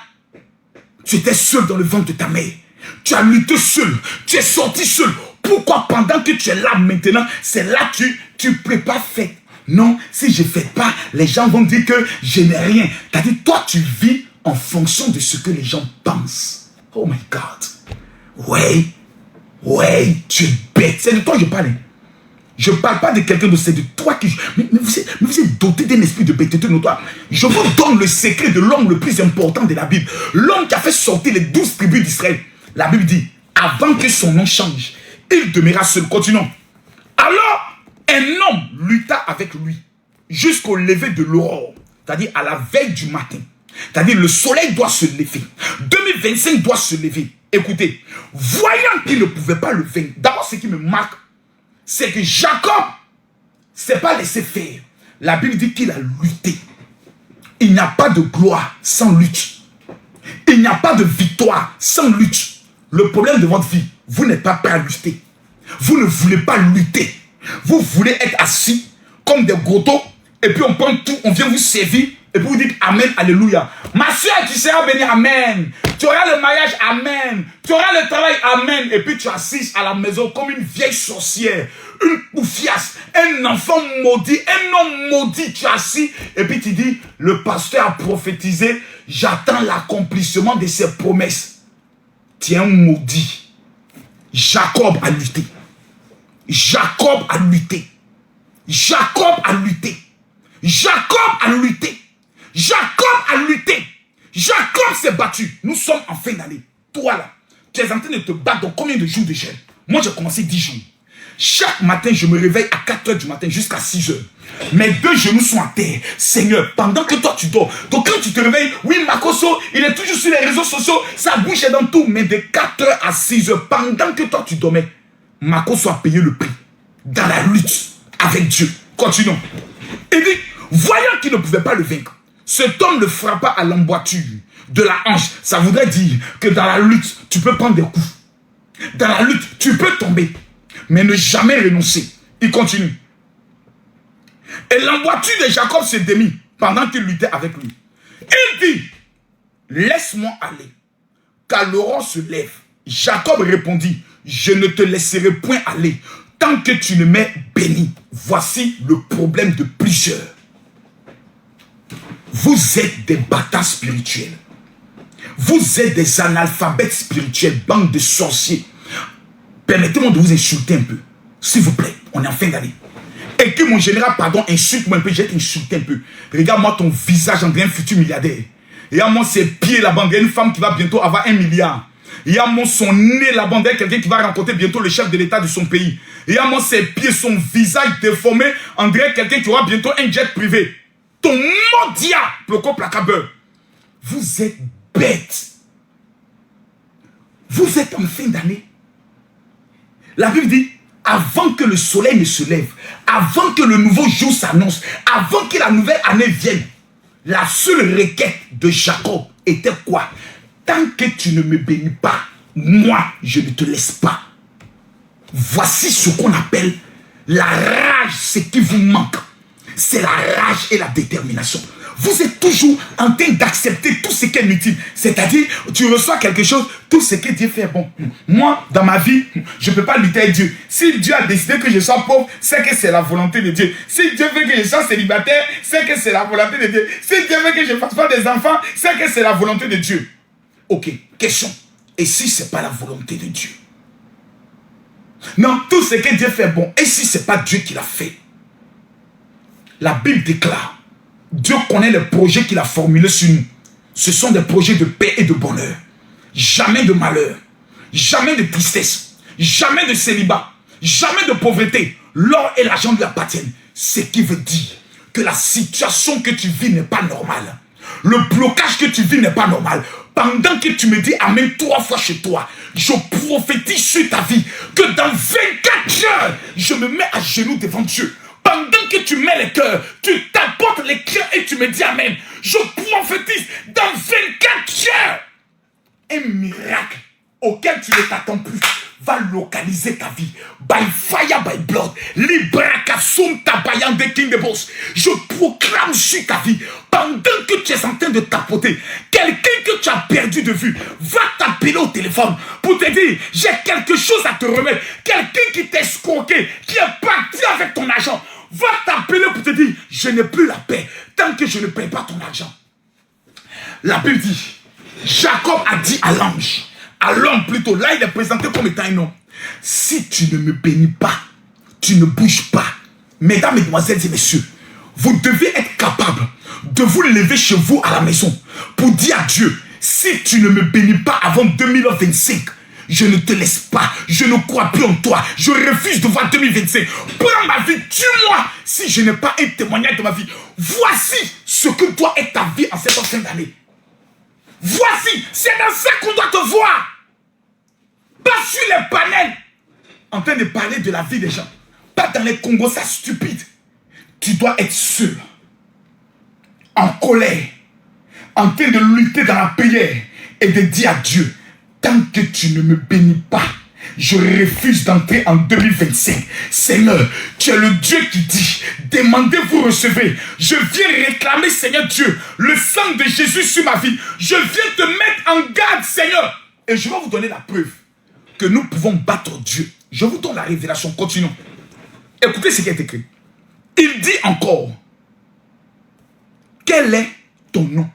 Tu étais seul dans le ventre de ta mère. Tu as lutté seul. Tu es sorti seul. Pourquoi pendant que tu es là maintenant, c'est là que tu prépares fête? Non, si je ne fête pas, les gens vont dire que je n'ai rien. C'est-à-dire, toi, tu vis en fonction de ce que les gens pensent. Oh my God. Ouais, tu es bête. C'est de toi que je parle. Je ne parle pas de quelqu'un d'autre, c'est de toi qui... Mais vous êtes doté d'un esprit de bêteté notoire. Je vous donne le secret de l'homme le plus important de la Bible. L'homme qui a fait sortir les 12 tribus d'Israël. La Bible dit, avant que son nom change, il demeura seul. Continuons. Alors, un homme lutta avec lui jusqu'au lever de l'aurore. C'est-à-dire à la veille du matin. C'est-à-dire le soleil doit se lever. 2025 doit se lever. Écoutez, voyant qu'il ne pouvait pas le vaincre, d'abord ce qui me marque, c'est que Jacob s'est pas laissé faire. La Bible dit qu'il a lutté. Il n'y a pas de gloire sans lutte. Il n'y a pas de victoire sans lutte. Le problème de votre vie, vous n'êtes pas prêt à lutter. Vous ne voulez pas lutter. Vous voulez être assis comme des gottos et puis on prend tout, on vient vous servir et puis vous dites Amen, Alléluia. Ma soeur, tu seras bénie, Amen. Tu auras le mariage, Amen. Tu auras le travail, Amen. Et puis tu assises à la maison comme une vieille sorcière, une poufiasse, un enfant maudit, un homme maudit. Tu es assis et puis tu dis, le pasteur a prophétisé, j'attends l'accomplissement de ses promesses. Tu es un maudit. Jacob a lutté. Jacob a lutté. Jacob a lutté. Jacob a lutté. Jacob a lutté. Jacob s'est battu. Nous sommes en fin d'année. Toi là, tu es en train de te battre dans combien de jours de jeûne? Moi j'ai commencé 10 jours. Chaque matin, je me réveille à 4 h du matin jusqu'à 6 h. Mes deux genoux sont à terre. Seigneur, pendant que toi tu dors. Donc quand tu te réveilles, oui, Makoso, il est toujours sur les réseaux sociaux. Sa bouche est dans tout. Mais de 4 h à 6 h, pendant que toi tu dormais, Makoso a payé le prix. Dans la lutte avec Dieu. Continuons. Il dit, voyant qu'il ne pouvait pas le vaincre, cet homme le frappa à l'emboîture de la hanche. Ça voudrait dire que dans la lutte, tu peux prendre des coups. Dans la lutte, tu peux tomber. Mais ne jamais renoncer. Il continue. Et l'emboîture de Jacob se démit pendant qu'il luttait avec lui. Il dit, laisse-moi aller, car l'aurore se lève. Jacob répondit, je ne te laisserai point aller tant que tu ne m'es béni. Voici le problème de plusieurs. Vous êtes des bâtards spirituels. Vous êtes des analphabètes spirituels, bande de sorciers. Permettez-moi de vous insulter un peu. S'il vous plaît, on est en fin d'année. Et que mon général, pardon, insulte-moi un peu, j'ai insulté un peu. Regarde-moi ton visage, on dirait un futur milliardaire. Regarde-moi ses pieds là-bas, on dirait une femme qui va bientôt avoir 1 milliard. Regarde-moi son nez là-bas, on dirait quelqu'un qui va rencontrer bientôt le chef de l'État de son pays. Regarde-moi ses pieds, son visage déformé, on dirait quelqu'un qui aura bientôt un jet privé. Ton mondia, Ploko Placabeur. Vous êtes bêtes. Vous êtes en fin d'année. La Bible dit, avant que le soleil ne se lève, avant que le nouveau jour s'annonce, avant que la nouvelle année vienne, la seule requête de Jacob était quoi? Tant que tu ne me bénis pas, moi, je ne te laisse pas. Voici ce qu'on appelle la rage, ce qui vous manque. C'est la rage et la détermination. Vous êtes toujours en train d'accepter tout ce qui est inutile. C'est-à-dire, tu reçois quelque chose, tout ce que Dieu fait bon. Moi, dans ma vie, je ne peux pas lutter avec Dieu. Si Dieu a décidé que je sois pauvre, c'est que c'est la volonté de Dieu. Si Dieu veut que je sois célibataire, c'est que c'est la volonté de Dieu. Si Dieu veut que je ne fasse pas des enfants, c'est que c'est la volonté de Dieu. Ok, question. Et si ce n'est pas la volonté de Dieu? Non, tout ce que Dieu fait bon. Et si ce n'est pas Dieu qui l'a fait? La Bible déclare, Dieu connaît les projets qu'il a formulés sur nous. Ce sont des projets de paix et de bonheur. Jamais de malheur. Jamais de tristesse. Jamais de célibat. Jamais de pauvreté. L'or et l'argent lui appartiennent. Ce qui veut dire que la situation que tu vis n'est pas normale. Le blocage que tu vis n'est pas normal. Pendant que tu me dis Amen 3 fois chez toi, je prophétise sur ta vie que dans 24 heures, je me mets à genoux devant Dieu. Pendant que tu mets les cœurs, tu t'apportes les cœurs et tu me dis Amen. Je prophétise dans 24 heures. Un miracle auquel tu ne t'attends plus va localiser ta vie. By fire, by blood. Librakasum tabayande king de boss. Je proclame sur ta vie. Pendant que tu es en train de tapoter, quelqu'un que tu as perdu de vue va t'appeler au téléphone pour te dire j'ai quelque chose à te remettre. Quelqu'un qui t'a escroqué, qui est parti avec ton argent, va t'appeler pour te dire je n'ai plus la paix tant que je ne paye pas ton argent. La Bible dit, Jacob a dit à l'ange, à l'homme plutôt, là il est présenté comme étant un homme. Si tu ne me bénis pas, tu ne bouges pas. Mesdames, mesdemoiselles et messieurs, vous devez être capable de vous lever chez vous à la maison pour dire à Dieu, si tu ne me bénis pas avant 2025, je ne te laisse pas, je ne crois plus en toi, je refuse de voir 2025. Prends ma vie, tue-moi si je n'ai pas un témoignage de ma vie. Voici ce que doit être ta vie en cette fin d'année. Voici, c'est dans ça qu'on doit te voir. Pas sur les panels, en train de parler de la vie des gens. pas dans les Congos, ça stupide. Tu dois être seul, en colère, en train de lutter dans la prière et de dire à Dieu, tant que tu ne me bénis pas, je refuse d'entrer en 2025. Seigneur, tu es le Dieu qui dit, demandez, vous recevez. Je viens réclamer, Seigneur Dieu, le sang de Jésus sur ma vie. Je viens te mettre en garde, Seigneur. Et je vais vous donner la preuve que nous pouvons battre Dieu. Je vous donne la révélation. Continuons. Écoutez ce qui est écrit. Il dit encore, quel est ton nom?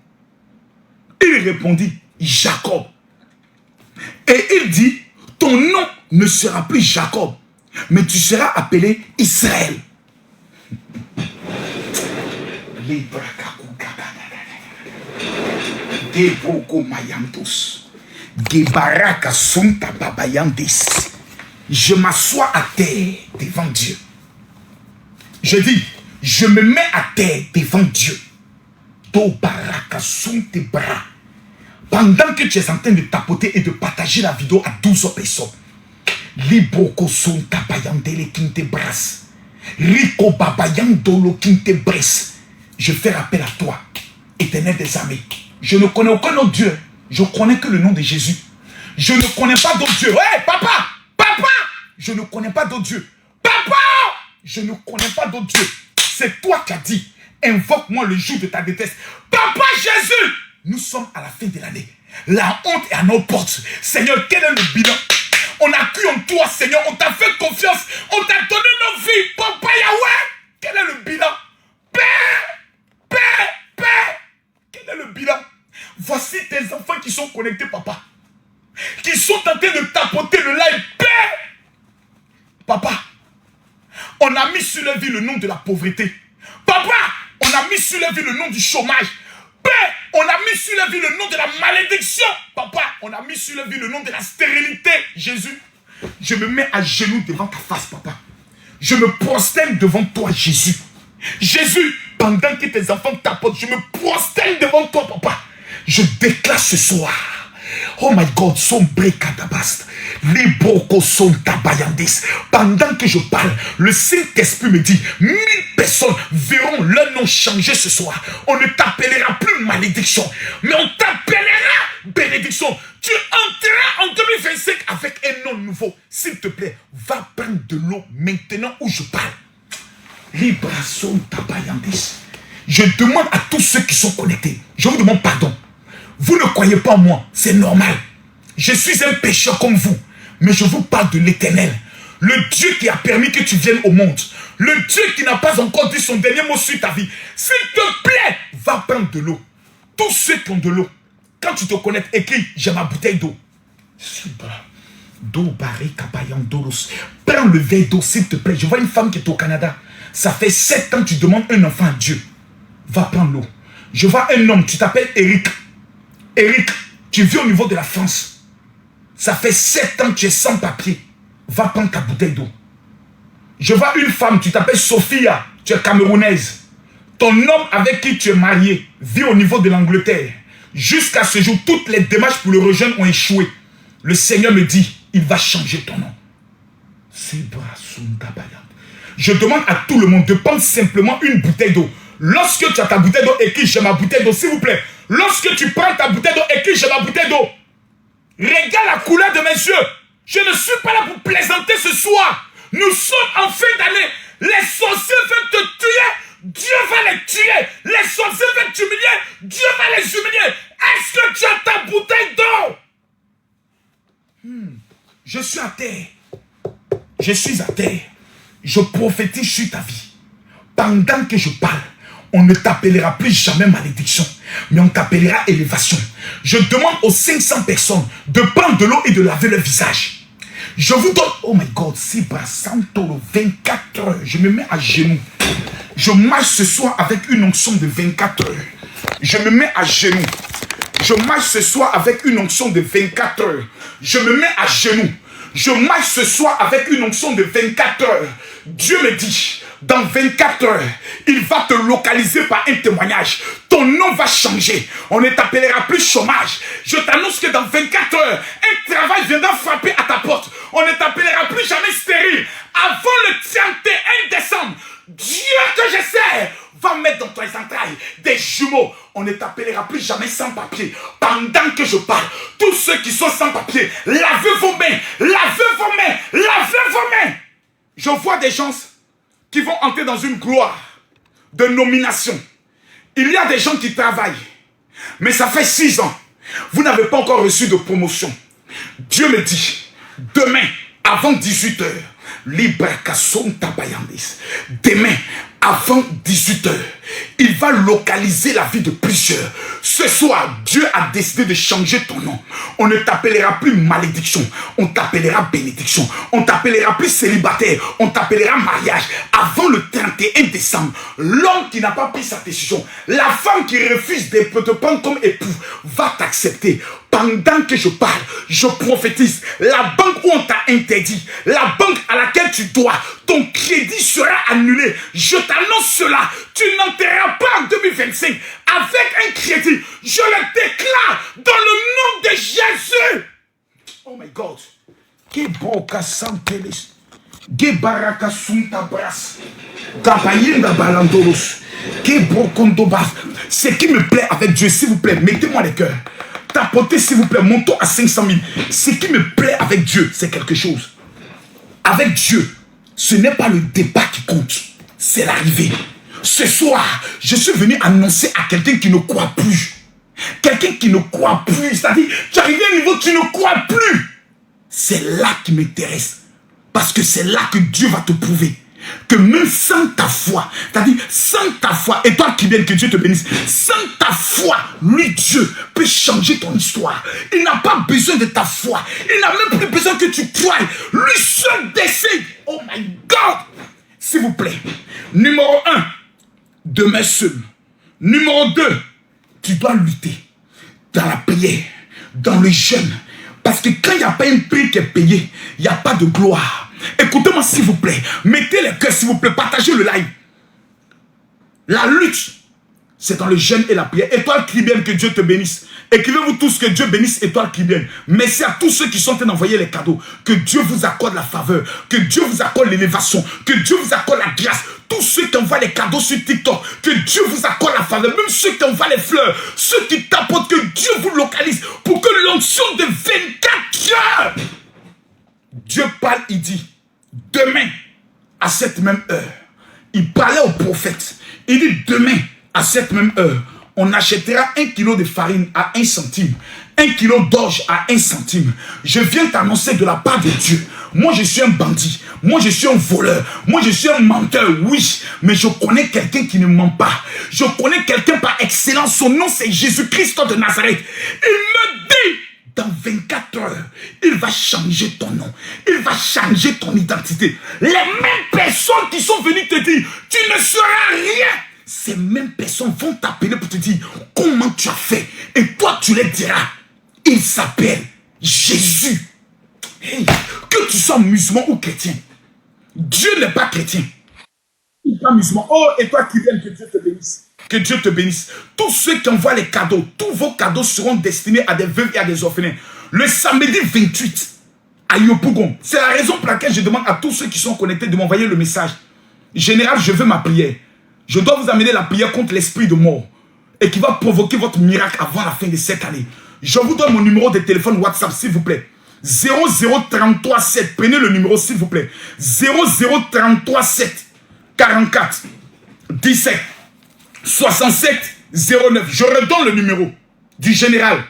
Il répondit, Jacob. Et il dit, ton nom ne sera plus Jacob, mais tu seras appelé Israël. Je m'assois à terre devant Dieu. Je dis, je me mets à terre devant Dieu. Pendant que tu es en train de tapoter et de partager la vidéo à 12 personnes, Libroko son tabayandele kinte bras, Rico babayandolo kinte bras, je fais appel à toi, Éternel des armées. Je ne connais aucun autre Dieu, je connais que le nom de Jésus. Je ne connais pas d'autre Dieu. Hey, papa, papa, je ne connais pas d'autre Dieu. Papa, je ne connais pas d'autre Dieu. C'est toi qui as dit, invoque-moi le jour de ta détresse. Papa Jésus, nous sommes à la fin de l'année. La honte est à nos portes. Seigneur, quel est le bilan? On a cru en toi, Seigneur. On t'a fait confiance. On t'a donné nos vies. Papa Yahweh, quel est le bilan? Père, Père, Père, quel est le bilan? Voici tes enfants qui sont connectés, papa. Qui sont en train de tapoter le live. Père, papa, on a mis sur leur vie le nom de la pauvreté. Papa, on a mis sur leur vie le nom du chômage. Père, on a mis sur leur vie le nom de la malédiction. Papa, on a mis sur leur vie le nom de la stérilité. Jésus, je me mets à genoux devant ta face, papa. Je me prosterne devant toi, Jésus. Jésus, pendant que tes enfants tapotent, je me prosterne devant toi, papa. Je déclare ce soir, oh my God, son brekadabast, libroko son tabayandis. Pendant que je parle, le Saint-Esprit me dit, 1000 personnes verront leur nom changer ce soir. On ne t'appellera plus malédiction, mais on t'appellera bénédiction. Tu entreras en 2025 avec un nom nouveau. S'il te plaît, va prendre de l'eau maintenant où je parle. Libra son tabayandis. Je demande à tous ceux qui sont connectés, je vous demande pardon. Vous ne croyez pas en moi, c'est normal. Je suis un pécheur comme vous, mais je vous parle de l'Éternel. Le Dieu qui a permis que tu viennes au monde. Le Dieu qui n'a pas encore dit son dernier mot sur ta vie. S'il te plaît, va prendre de l'eau. Tous ceux qui ont de l'eau, quand tu te connectes, écris, j'ai ma bouteille d'eau. Prends le verre d'eau, s'il te plaît. Je vois une femme qui est au Canada. Ça fait 7 ans que tu demandes un enfant à Dieu. Va prendre l'eau. Je vois un homme, tu t'appelles Eric. Eric, tu vis au niveau de la France. Ça fait 7 ans que tu es sans papier. Va prendre ta bouteille d'eau. Je vois une femme, tu t'appelles Sophia. Tu es camerounaise. Ton homme avec qui tu es marié vit au niveau de l'Angleterre. Jusqu'à ce jour, toutes les démarches pour le rejoindre ont échoué. Le Seigneur me dit, il va changer ton nom. Je demande à tout le monde de prendre simplement une bouteille d'eau. Lorsque tu as ta bouteille d'eau, écris, j'ai ma bouteille d'eau, s'il vous plaît. Lorsque tu prends ta bouteille d'eau, écris, j'ai ma bouteille d'eau. Regarde la couleur de mes yeux. Je ne suis pas là pour plaisanter ce soir. Nous sommes en fin d'année. Les sorciers veulent te tuer. Dieu va les tuer. Les sorciers veulent t'humilier. Dieu va les humilier. Est-ce que tu as ta bouteille d'eau? Je suis à terre. Je suis à terre. Je prophétise sur ta vie. Pendant que je parle, on ne t'appellera plus jamais malédiction, mais on t'appellera élévation. Je demande aux 500 personnes de prendre de l'eau et de laver leur visage. Je vous donne, oh my God, si Santo, 24 heures, je me mets à genoux. Je marche ce soir avec une onction de 24 heures. Je me mets à genoux. Je marche ce soir avec une onction de 24 heures. Je me mets à genoux. Je marche ce soir avec une onction de 24 heures. Dieu me dit, dans 24 heures, il va te localiser par un témoignage. Ton nom va changer. On ne t'appellera plus chômage. Je t'annonce que dans 24 heures, un travail viendra frapper à ta porte. On ne t'appellera plus jamais stérile. Avant le 31 on ne t'appellera plus jamais sans papier. Pendant que je parle, tous ceux qui sont sans papier, lavez vos mains, lavez vos mains, lavez vos mains. Je vois des gens qui vont entrer dans une gloire de nomination. Il y a des gens qui travaillent, mais ça fait 6 ans. Vous n'avez pas encore reçu de promotion. Dieu me dit, demain, avant 18h, demain, avant 18h, il va localiser la vie de plusieurs. Ce soir, Dieu a décidé de changer ton nom. On ne t'appellera plus malédiction, on t'appellera bénédiction. On t'appellera plus célibataire, on t'appellera mariage. Avant le 31 décembre, l'homme qui n'a pas pris sa décision, la femme qui refuse de te prendre comme époux, va t'accepter. Pendant que je parle, je prophétise. La banque où on t'a interdit, la banque à laquelle tu dois, ton crédit sera annulé. Je t'annonce cela. Tu n'entreras pas en 2025 avec un crédit. Je le déclare dans le nom de Jésus. Oh my God. Ce qui me plaît avec Dieu, s'il vous plaît, mettez-moi les cœurs. Tapotez, s'il vous plaît, montons à 500 000. Ce qui me plaît avec Dieu, c'est quelque chose. Avec Dieu, ce n'est pas le départ qui compte, c'est l'arrivée. Ce soir, je suis venu annoncer à quelqu'un qui ne croit plus. Quelqu'un qui ne croit plus, c'est-à-dire, tu arrives à un niveau, tu ne crois plus. C'est là qui m'intéresse. Parce que c'est là que Dieu va te prouver que même sans ta foi, c'est-à-dire sans ta foi, et toi qui viens, que Dieu te bénisse, sans ta foi, lui Dieu peut changer ton histoire. Il n'a pas besoin de ta foi. Il n'a même plus besoin que tu croies. Lui seul décide. Oh my God. S'il vous plaît. Numéro 1, demain seul. Numéro 2, tu dois lutter dans la prière, dans le jeûne. Parce que quand il n'y a pas un prix qui est payé, il n'y a pas de gloire. Écoutez-moi s'il vous plaît. Mettez les cœurs s'il vous plaît. Partagez le live. La lutte, c'est dans le jeûne et la prière. Étoile Caribéenne, que Dieu te bénisse. Écrivez-vous tous que Dieu bénisse Étoile Caribéenne. Merci à tous ceux qui sont en train d'envoyer les cadeaux. Que Dieu vous accorde la faveur. Que Dieu vous accorde l'élévation. Que Dieu vous accorde la grâce. Tous ceux qui envoient les cadeaux sur TikTok. Que Dieu vous accorde la faveur. Même ceux qui envoient les fleurs. Ceux qui tapotent. Que Dieu vous localise. Pour que l'onction de 24 heures. Dieu parle, il dit. Demain, à cette même heure. Il parlait au prophète. Il dit demain, à cette même heure, on achètera 1 kilo de farine à 1 centime. 1 kilo d'orge à 1 centime. Je viens t'annoncer de la part de Dieu. Moi, je suis un bandit. Moi, je suis un voleur. Moi, je suis un menteur, oui. Mais je connais quelqu'un qui ne ment pas. Je connais quelqu'un par excellence. Son nom, c'est Jésus-Christ de Nazareth. Il me dit, dans 24 heures, il va changer ton nom. Il va changer ton identité. Les mêmes personnes qui sont venues te dire, tu ne seras rien. Ces mêmes personnes vont t'appeler pour te dire comment tu as fait. Et toi, tu les diras. Il s'appelle Jésus. Hey, que tu sois musulman ou chrétien, Dieu n'est pas chrétien. Il n'est pas musulman. Oh, et toi qui viens, que Dieu te bénisse. Que Dieu te bénisse. Tous ceux qui envoient les cadeaux, tous vos cadeaux seront destinés à des veuves et à des orphelins. Le samedi 28, à Yopougon. C'est la raison pour laquelle je demande à tous ceux qui sont connectés de m'envoyer le message. Général, je veux ma prière. Je dois vous amener la prière contre l'esprit de mort et qui va provoquer votre miracle avant la fin de cette année. Je vous donne mon numéro de téléphone WhatsApp, s'il vous plaît. 00337. Prenez le numéro, s'il vous plaît. 00337 44 17 67 09. Je redonne le numéro du général.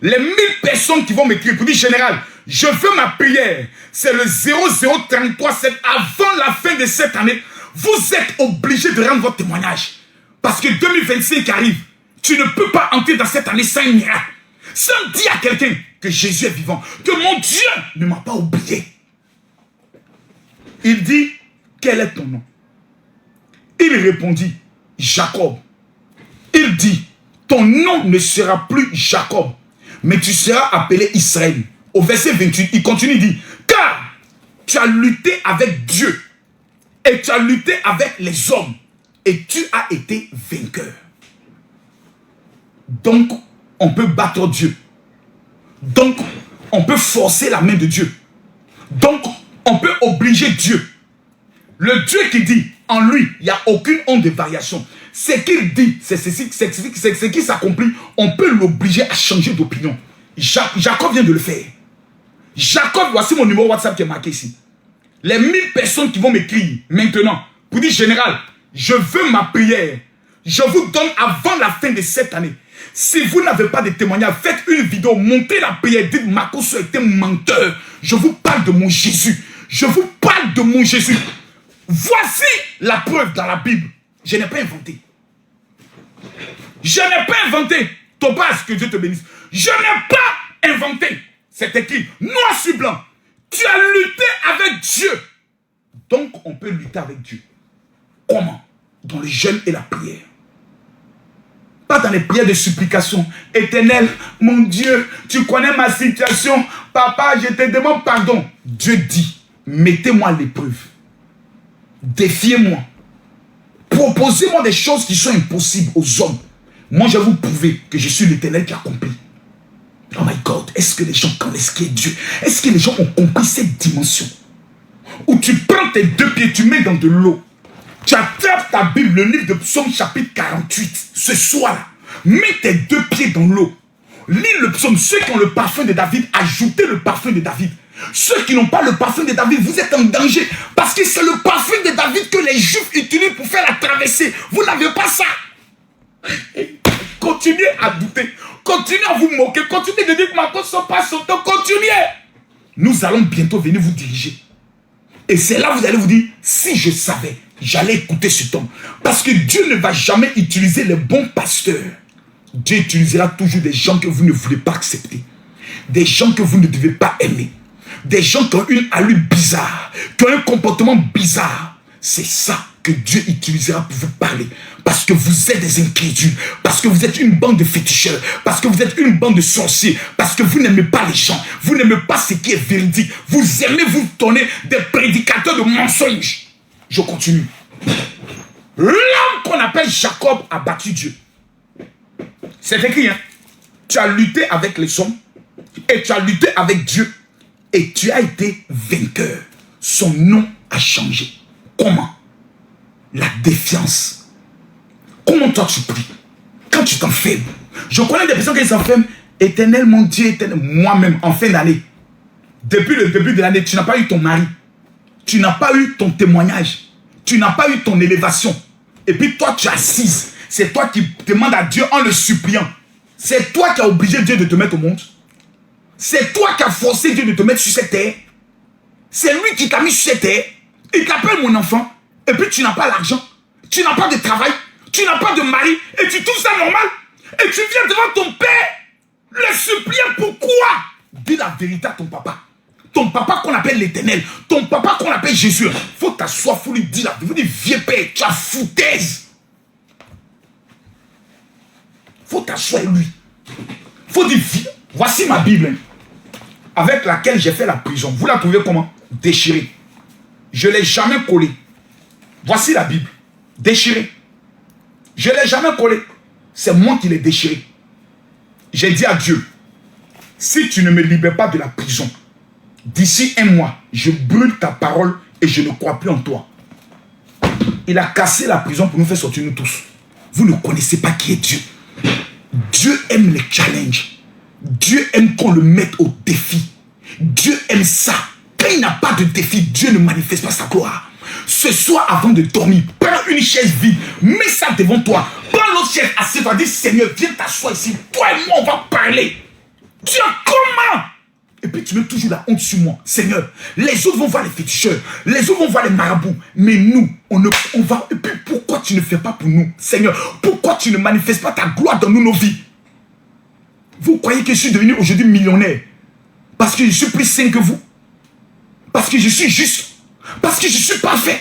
Les 1000 personnes qui vont m'écrire pour dire général, je veux ma prière. C'est le 00337. Avant la fin de cette année, vous êtes obligé de rendre votre témoignage. Parce que 2025 arrive. Tu ne peux pas entrer dans cette année sans un miracle. Sans dire à quelqu'un que Jésus est vivant. Que mon Dieu ne m'a pas oublié. Il dit, quel est ton nom? Il répondit, Jacob. Il dit, ton nom ne sera plus Jacob, mais tu seras appelé Israël. Au verset 28, il continue, il dit, car tu as lutté avec Dieu et tu as lutté avec les hommes et tu as été vainqueur. Donc, on peut battre Dieu. Donc, on peut forcer la main de Dieu. Donc, on peut obliger Dieu. Le Dieu qui dit, en lui, il n'y a aucune onde de variation. ce qu'il dit, c'est ce qui s'accomplit, on peut l'obliger à changer d'opinion. Jacob vient de le faire. Jacob, voici mon numéro WhatsApp qui est marqué ici. Les 1000 personnes qui vont m'écrire maintenant pour dire général, je veux ma prière. Je vous donne avant la fin de cette année. Si vous n'avez pas de témoignage, faites une vidéo, montez la prière, dites Makosso était menteur. Je vous parle de mon Jésus. Je vous parle de mon Jésus. Voici la preuve dans la Bible. Je n'ai pas inventé. Je n'ai pas inventé. Topaz, que Dieu te bénisse. Je n'ai pas inventé. C'est écrit, noir sur blanc. Tu as lutté avec Dieu. Donc, on peut lutter avec Dieu. Comment? Dans le jeûne et la prière. Pas dans les prières de supplication. Éternel, mon Dieu, tu connais ma situation. Papa, je te demande pardon. Dieu dit, mettez-moi à l'épreuve. Défiez-moi. Proposez-moi des choses qui sont impossibles aux hommes. Moi, je vais vous prouver que je suis l'Éternel qui accomplit. Oh my God, est-ce que les gens connaissent qui est Dieu? Est-ce que les gens ont compris cette dimension? Où tu prends tes deux pieds, tu mets dans de l'eau. Tu attrapes ta Bible, le livre de Psaume chapitre 48, ce soir-là. Mets tes deux pieds dans l'eau. Lis le psaume. Ceux qui ont le parfum de David, ajoutez le parfum de David. Ceux qui n'ont pas le parfum de David, vous êtes en danger. Parce que c'est le parfum de David que les Juifs utilisent pour faire la traversée. Vous n'avez pas ça. Continuez à douter. Continuez à vous moquer. Continuez de dire que ma cause ne pas son temps. Continuez. Nous allons bientôt venir vous diriger. Et c'est là que vous allez vous dire, si je savais, j'allais écouter cet homme. Parce que Dieu ne va jamais utiliser les bons pasteurs. Dieu utilisera toujours des gens que vous ne voulez pas accepter. Des gens que vous ne devez pas aimer. Des gens qui ont une allure bizarre. Qui ont un comportement bizarre. C'est ça que Dieu utilisera pour vous parler. Parce que vous êtes des incrédules. Parce que vous êtes une bande de féticheurs. Parce que vous êtes une bande de sorciers. Parce que vous n'aimez pas les gens. Vous n'aimez pas ce qui est véridique. Vous aimez vous tourner des prédicateurs de mensonges. Je continue. L'homme qu'on appelle Jacob a battu Dieu. C'est écrit, hein. Tu as lutté avec les hommes. Et tu as lutté avec Dieu. Et tu as été vainqueur. Son nom a changé. Comment? La défiance. Comment toi tu pries? Quand tu t'enfermes. Je connais des personnes qui s'enferment. Éternel, mon Dieu, éternel. Moi-même, en fin d'année. Depuis le début de l'année, tu n'as pas eu ton mari. Tu n'as pas eu ton témoignage. Tu n'as pas eu ton élévation. Et puis toi, tu es assise. C'est toi qui demandes à Dieu en le suppliant. C'est toi qui as obligé Dieu de te mettre au monde. C'est toi qui as forcé Dieu de te mettre sur cette terre. C'est lui qui t'a mis sur cette terre. Il t'appelle mon enfant. Et puis tu n'as pas l'argent. Tu n'as pas de travail. Tu n'as pas de mari. Et tu trouves ça normal. Et tu viens devant ton père. Le suppliant pourquoi? Dis la vérité à ton papa. Ton papa qu'on appelle l'Éternel. Ton papa qu'on appelle Jésus. Faut t'asseoir, faut lui dire la vérité. Faut dire, vieux père, tu as foutaise. Faut t'asseoir lui. Faut dire, voici ma Bible. Avec laquelle j'ai fait la prison. Vous la trouvez comment? Déchirée. Je ne l'ai jamais collée. Voici la Bible. Déchirée. Je ne l'ai jamais collée. C'est moi qui l'ai déchirée. J'ai dit à Dieu, si tu ne me libères pas de la prison, d'ici 1 mois, je brûle ta parole et je ne crois plus en toi. Il a cassé la prison pour nous faire sortir nous tous. Vous ne connaissez pas qui est Dieu. Dieu aime les challenges. Dieu aime qu'on le mette au défi. Dieu aime ça. Quand il n'a pas de défi, Dieu ne manifeste pas sa gloire. Ce soir, avant de dormir, prends une chaise vide, mets ça devant toi. Prends l'autre chaise, assieds-toi, dis Seigneur, viens t'asseoir ici. Toi et moi, on va parler. Dieu, comment? Et puis tu mets toujours la honte sur moi. Seigneur, les autres vont voir les féticheurs, les autres vont voir les marabouts. Mais nous, on va... Et puis pourquoi tu ne fais pas pour nous? Seigneur, pourquoi tu ne manifestes pas ta gloire dans nos vies? Vous croyez que je suis devenu aujourd'hui millionnaire parce que je suis plus sain que vous? Parce que je suis juste? Parce que je suis parfait?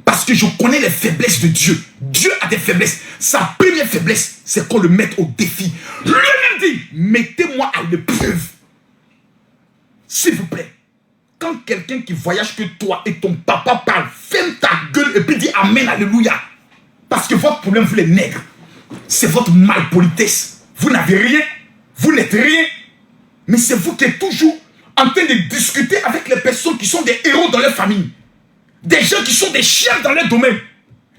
Parce que je connais les faiblesses de Dieu. Dieu a des faiblesses. Sa première faiblesse, c'est qu'on le mette au défi. Lui-même dit, mettez-moi à l'épreuve. S'il vous plaît, quand quelqu'un qui voyage que toi et ton papa parle, ferme ta gueule et puis dis Amen, Alléluia. Parce que votre problème, vous les nègres, c'est votre malpolitesse. Vous n'avez rien, vous n'êtes rien, mais c'est vous qui êtes toujours en train de discuter avec les personnes qui sont des héros dans leur famille. Des gens qui sont des chefs dans leur domaine.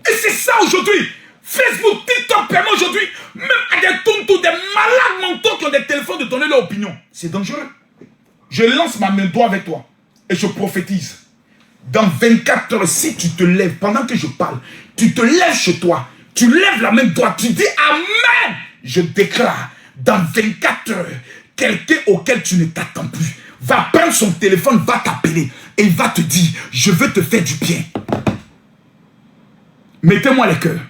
Et c'est ça aujourd'hui. Facebook, TikTok permet aujourd'hui, même à des tontons, des malades mentaux qui ont des téléphones, de donner leur opinion. C'est dangereux. Je lance ma main droite avec toi et je prophétise. Dans 24 heures, si tu te lèves, pendant que je parle, tu te lèves chez toi, tu lèves la main droite, tu dis Amen. Je déclare, dans 24 heures, quelqu'un auquel tu ne t'attends plus va prendre son téléphone, va t'appeler et il va te dire, je veux te faire du bien. Mettez-moi les cœurs.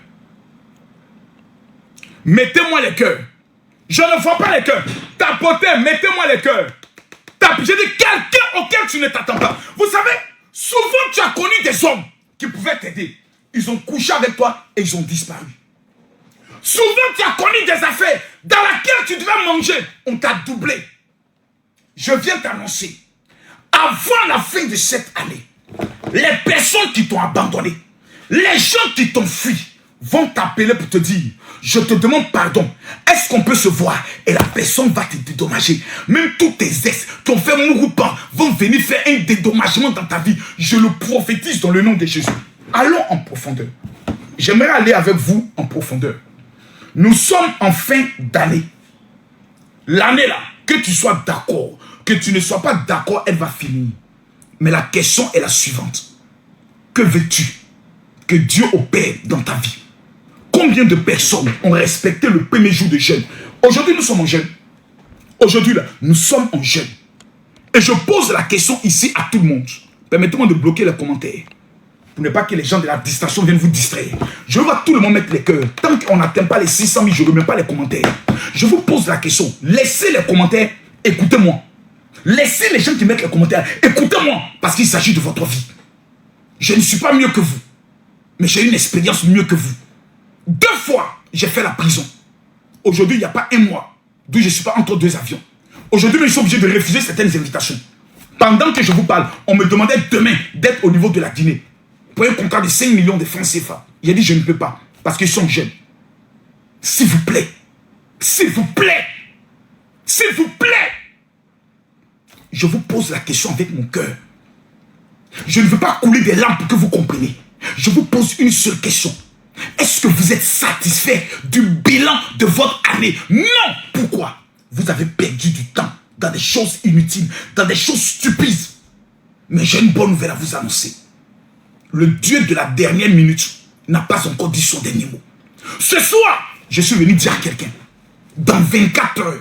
Mettez-moi les cœurs. Je ne vois pas les cœurs. Tapotez, mettez-moi les cœurs. J'ai dit quelqu'un auquel tu ne t'attends pas. Vous savez, souvent tu as connu des hommes qui pouvaient t'aider. Ils ont couché avec toi et ils ont disparu. Souvent tu as connu des affaires dans lesquelles tu devais manger. On t'a doublé. Je viens t'annoncer, avant la fin de cette année, les personnes qui t'ont abandonné, les gens qui t'ont fui, vont t'appeler pour te dire, je te demande pardon, est-ce qu'on peut se voir? Et la personne va te dédommager. Même tous tes ex qui ont fait Mouroupan vont venir faire un dédommagement dans ta vie. Je le prophétise dans le nom de Jésus. Allons en profondeur. J'aimerais aller avec vous en profondeur. Nous sommes en fin d'année. L'année là, que tu sois d'accord, que tu ne sois pas d'accord, elle va finir. Mais la question est la suivante. Que veux-tu que Dieu opère dans ta vie? Combien de personnes ont respecté le premier jour de jeûne? Aujourd'hui, nous sommes en jeûne. Aujourd'hui, là, nous sommes en jeûne. Et je pose la question ici à tout le monde. Permettez-moi de bloquer les commentaires. Pour ne pas que les gens de la distraction viennent vous distraire. Je vois tout le monde mettre les cœurs. Tant qu'on n'atteint pas les 600 000, je ne remets pas les commentaires. Je vous pose la question. Laissez les commentaires, écoutez-moi. Laissez les gens qui mettent les commentaires, écoutez-moi. Parce qu'il s'agit de votre vie. Je ne suis pas mieux que vous. Mais j'ai une expérience mieux que vous. 2 fois, j'ai fait la prison. Aujourd'hui, il n'y a pas un mois d'où je ne suis pas entre 2 avions. Aujourd'hui, je suis obligé de refuser certaines invitations. Pendant que je vous parle, on me demandait demain d'être au niveau de la Guinée. Pour un contrat de 5 millions de francs CFA. Il a dit, je ne peux pas. Parce qu'ils sont jeunes. S'il vous plaît. S'il vous plaît. S'il vous plaît. Je vous pose la question avec mon cœur. Je ne veux pas couler des larmes pour que vous compreniez. Je vous pose une seule question. Est-ce que vous êtes satisfait du bilan de votre année? Non. Pourquoi? Vous avez perdu du temps dans des choses inutiles, dans des choses stupides. Mais j'ai une bonne nouvelle à vous annoncer. Le Dieu de la dernière minute n'a pas encore dit son dernier mot. Ce soir, je suis venu dire à quelqu'un, dans 24 heures,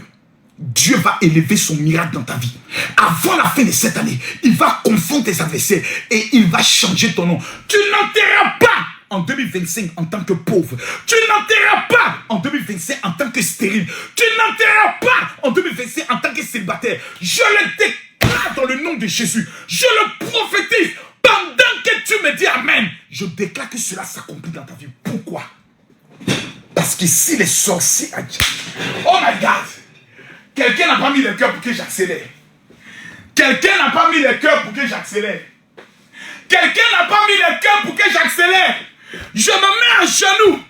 Dieu va élever son miracle dans ta vie. Avant la fin de cette année, il va confondre tes adversaires et il va changer ton nom. Tu n'enterreras pas en 2025 en tant que pauvre. Tu n'enterreras pas en 2025 en tant que stérile. Tu n'enterreras pas en 2025 en tant que célibataire. Je le déclare dans le nom de Jésus. Je le prophétise. Pendant que tu me dis Amen, je déclare que cela s'accomplit dans ta vie. Pourquoi? Parce que si les sorciers... Oh my God! Quelqu'un n'a pas mis le cœur pour que j'accélère. Quelqu'un n'a pas mis le cœur pour que j'accélère. Quelqu'un n'a pas mis le cœur pour que j'accélère. Je me mets à genoux.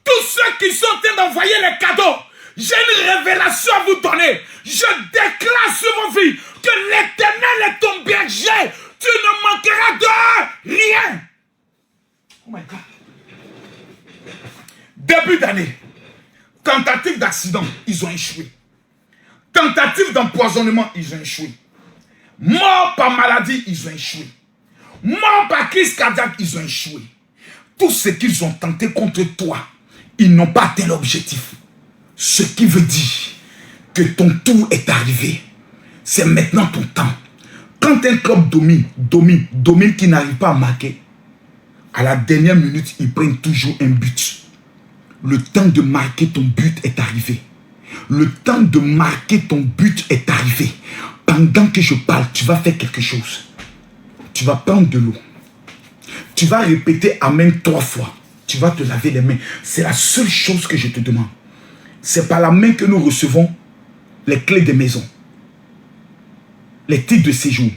Tous ceux qui sont en train d'envoyer les cadeaux, j'ai une révélation à vous donner. Je déclare sur vos vies que l'Éternel est ton berger. Tu ne manqueras de rien. Oh my God. Début d'année, tentative d'accident, ils ont échoué. Tentative d'empoisonnement, ils ont échoué. Mort par maladie, ils ont échoué. Mort par crise cardiaque, ils ont échoué. Tout ce qu'ils ont tenté contre toi, ils n'ont pas atteint l'objectif. Ce qui veut dire que ton tour est arrivé. C'est maintenant ton temps. Quand un club domine qui n'arrive pas à marquer, à la dernière minute, ils prennent toujours un but. Le temps de marquer ton but est arrivé. Le temps de marquer ton but est arrivé. Pendant que je parle, tu vas faire quelque chose. Tu vas prendre de l'eau. Tu vas répéter Amen 3 fois. Tu vas te laver les mains. C'est la seule chose que je te demande. C'est par la main que nous recevons les clés des maisons, les titres de séjour,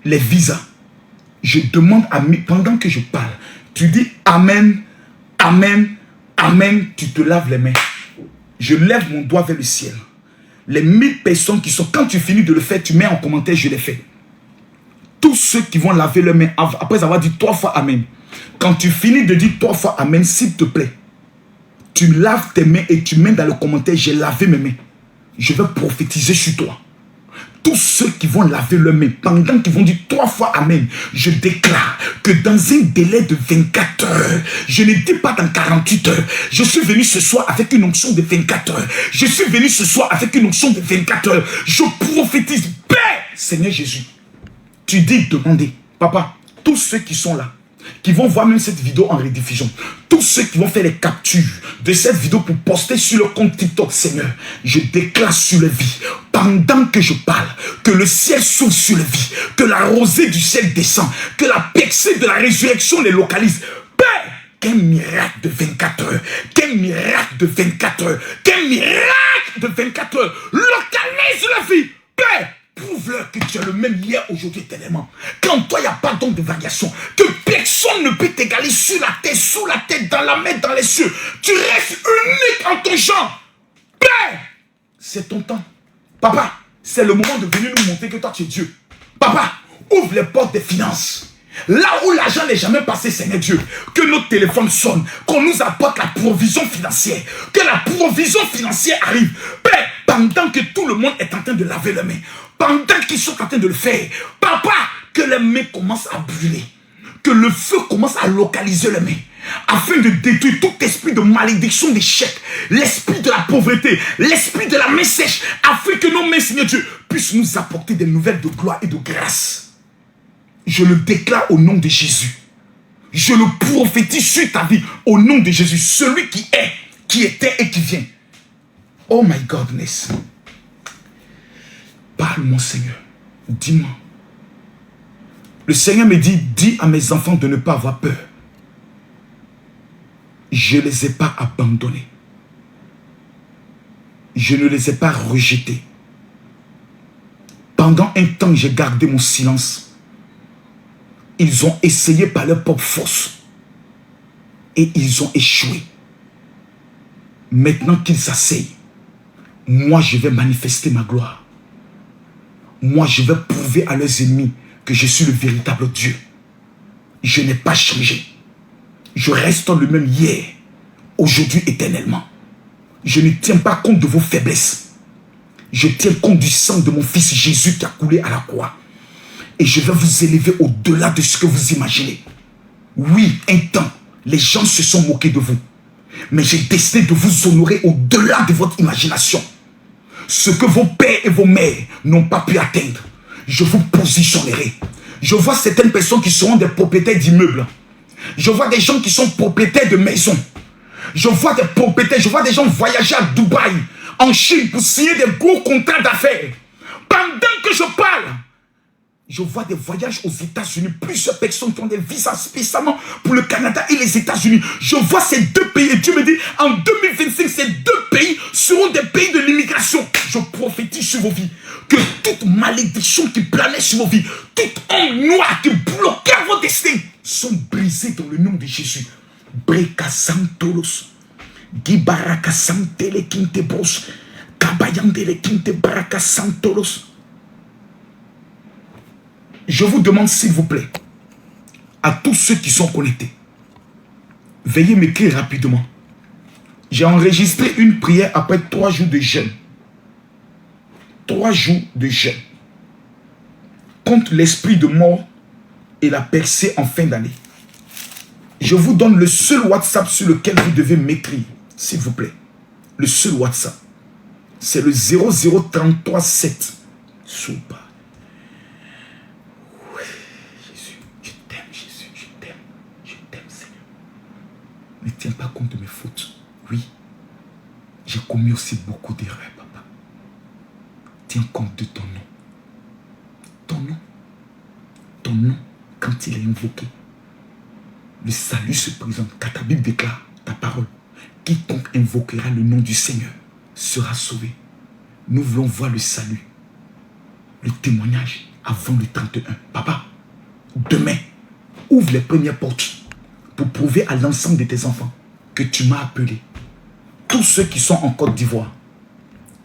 les visas. Je demande pendant que je parle, tu dis Amen, Amen, Amen, tu te laves les mains. Je lève mon doigt vers le ciel. Les 1000 personnes qui sont, quand tu finis de le faire, tu mets en commentaire, je l'ai fait. Tous ceux qui vont laver leurs mains après avoir dit 3 fois Amen. Quand tu finis de dire 3 fois Amen, s'il te plaît, Tu laves tes mains et tu mets dans le commentaire, j'ai lavé mes mains. Je vais prophétiser sur toi. Tous ceux qui vont laver leurs mains, pendant qu'ils vont dire 3 fois Amen, je déclare que dans un délai de 24 heures, je ne dis pas dans 48 heures, je suis venu ce soir avec une onction de 24 heures. Je suis venu ce soir avec une onction de 24 heures. Je prophétise, Père, Seigneur Jésus. Tu dis demander, papa, tous ceux qui sont là, qui vont voir même cette vidéo en rediffusion, tous ceux qui vont faire les captures de cette vidéo pour poster sur le compte TikTok, Seigneur, je déclare sur les vies, pendant que je parle, que le ciel s'ouvre sur les vies, que la rosée du ciel descend, que la percée de la résurrection les localise. Père, qu'un miracle de 24 heures, qu'un miracle de 24 heures, qu'un miracle de 24 heures localise la vie. Père, prouve-leur que tu es le même hier, aujourd'hui, éternellement. Qu'en toi, il n'y a pas donc de variation. Que personne ne peut t'égaler sur la tête, sous la tête, dans la main, dans les cieux. Tu restes unique en ton genre. Père, c'est ton temps. Papa, c'est le moment de venir nous montrer que toi, tu es Dieu. Papa, ouvre les portes des finances. Là où l'argent n'est jamais passé, Seigneur Dieu, que nos téléphones sonnent, qu'on nous apporte la provision financière, que la provision financière arrive. Père, pendant que tout le monde est en train de laver les mains, pendant qu'ils sont en train de le faire, papa, que les mains commencent à brûler, que le feu commence à localiser les mains, afin de détruire tout esprit de malédiction, d'échec, l'esprit de la pauvreté, l'esprit de la main sèche, afin que nos mains, Seigneur Dieu, puissent nous apporter des nouvelles de gloire et de grâce. Je le déclare au nom de Jésus. Je le prophétise sur ta vie au nom de Jésus. Celui qui est, qui était et qui vient. Oh my godness. Parle mon Seigneur. Dis-moi. Le Seigneur me dit, dis à mes enfants de ne pas avoir peur. Je ne les ai pas abandonnés. Je ne les ai pas rejetés. Pendant un temps, j'ai gardé mon silence. Ils ont essayé par leur propre force. Et ils ont échoué. Maintenant qu'ils s'asseyent, moi je vais manifester ma gloire. Moi je vais prouver à leurs ennemis que je suis le véritable Dieu. Je n'ai pas changé. Je reste le même hier, aujourd'hui, éternellement. Je ne tiens pas compte de vos faiblesses. Je tiens compte du sang de mon fils Jésus qui a coulé à la croix. Et je vais vous élever au-delà de ce que vous imaginez. Oui, un temps, les gens se sont moqués de vous. Mais j'ai décidé de vous honorer au-delà de votre imagination. Ce que vos pères et vos mères n'ont pas pu atteindre, je vous positionnerai. Je vois certaines personnes qui seront des propriétaires d'immeubles. Je vois des gens qui sont propriétaires de maisons. Je vois des propriétaires, je vois des gens voyager à Dubaï, en Chine, pour signer des gros contrats d'affaires. Pendant que je parle, je vois des voyages aux États-Unis. Plusieurs personnes qui ont des visas spécialement pour le Canada et les États-Unis. Je vois ces deux pays. Et Dieu me dit, en 2025, ces deux pays seront des pays de l'immigration. Je prophétise sur vos vies que toute malédiction qui planait sur vos vies, toute ombre noire qui bloquait vos destins, sont brisées dans le nom de Jésus. Brekasantolos, Gibarakasantele Kintebros, Kabayandele Kinte Barakasantolos. Je vous demande s'il vous plaît, à tous ceux qui sont connectés, veuillez m'écrire rapidement. J'ai enregistré une prière après 3 jours de jeûne. 3 jours de jeûne. Contre l'esprit de mort et la percée en fin d'année. Je vous donne le seul WhatsApp sur lequel vous devez m'écrire, s'il vous plaît. Le seul WhatsApp. C'est le 00337. Soupa. Ne tiens pas compte de mes fautes. Oui, j'ai commis aussi beaucoup d'erreurs, papa. Tiens compte de ton nom. Ton nom. Ton nom, quand il est invoqué, le salut se présente. Car ta Bible déclare, ta parole, quiconque invoquera le nom du Seigneur sera sauvé. Nous voulons voir le salut, le témoignage avant le 31. Papa, demain, ouvre les premières portes pour prouver à l'ensemble de tes enfants que tu m'as appelé. Tous ceux qui sont en Côte d'Ivoire,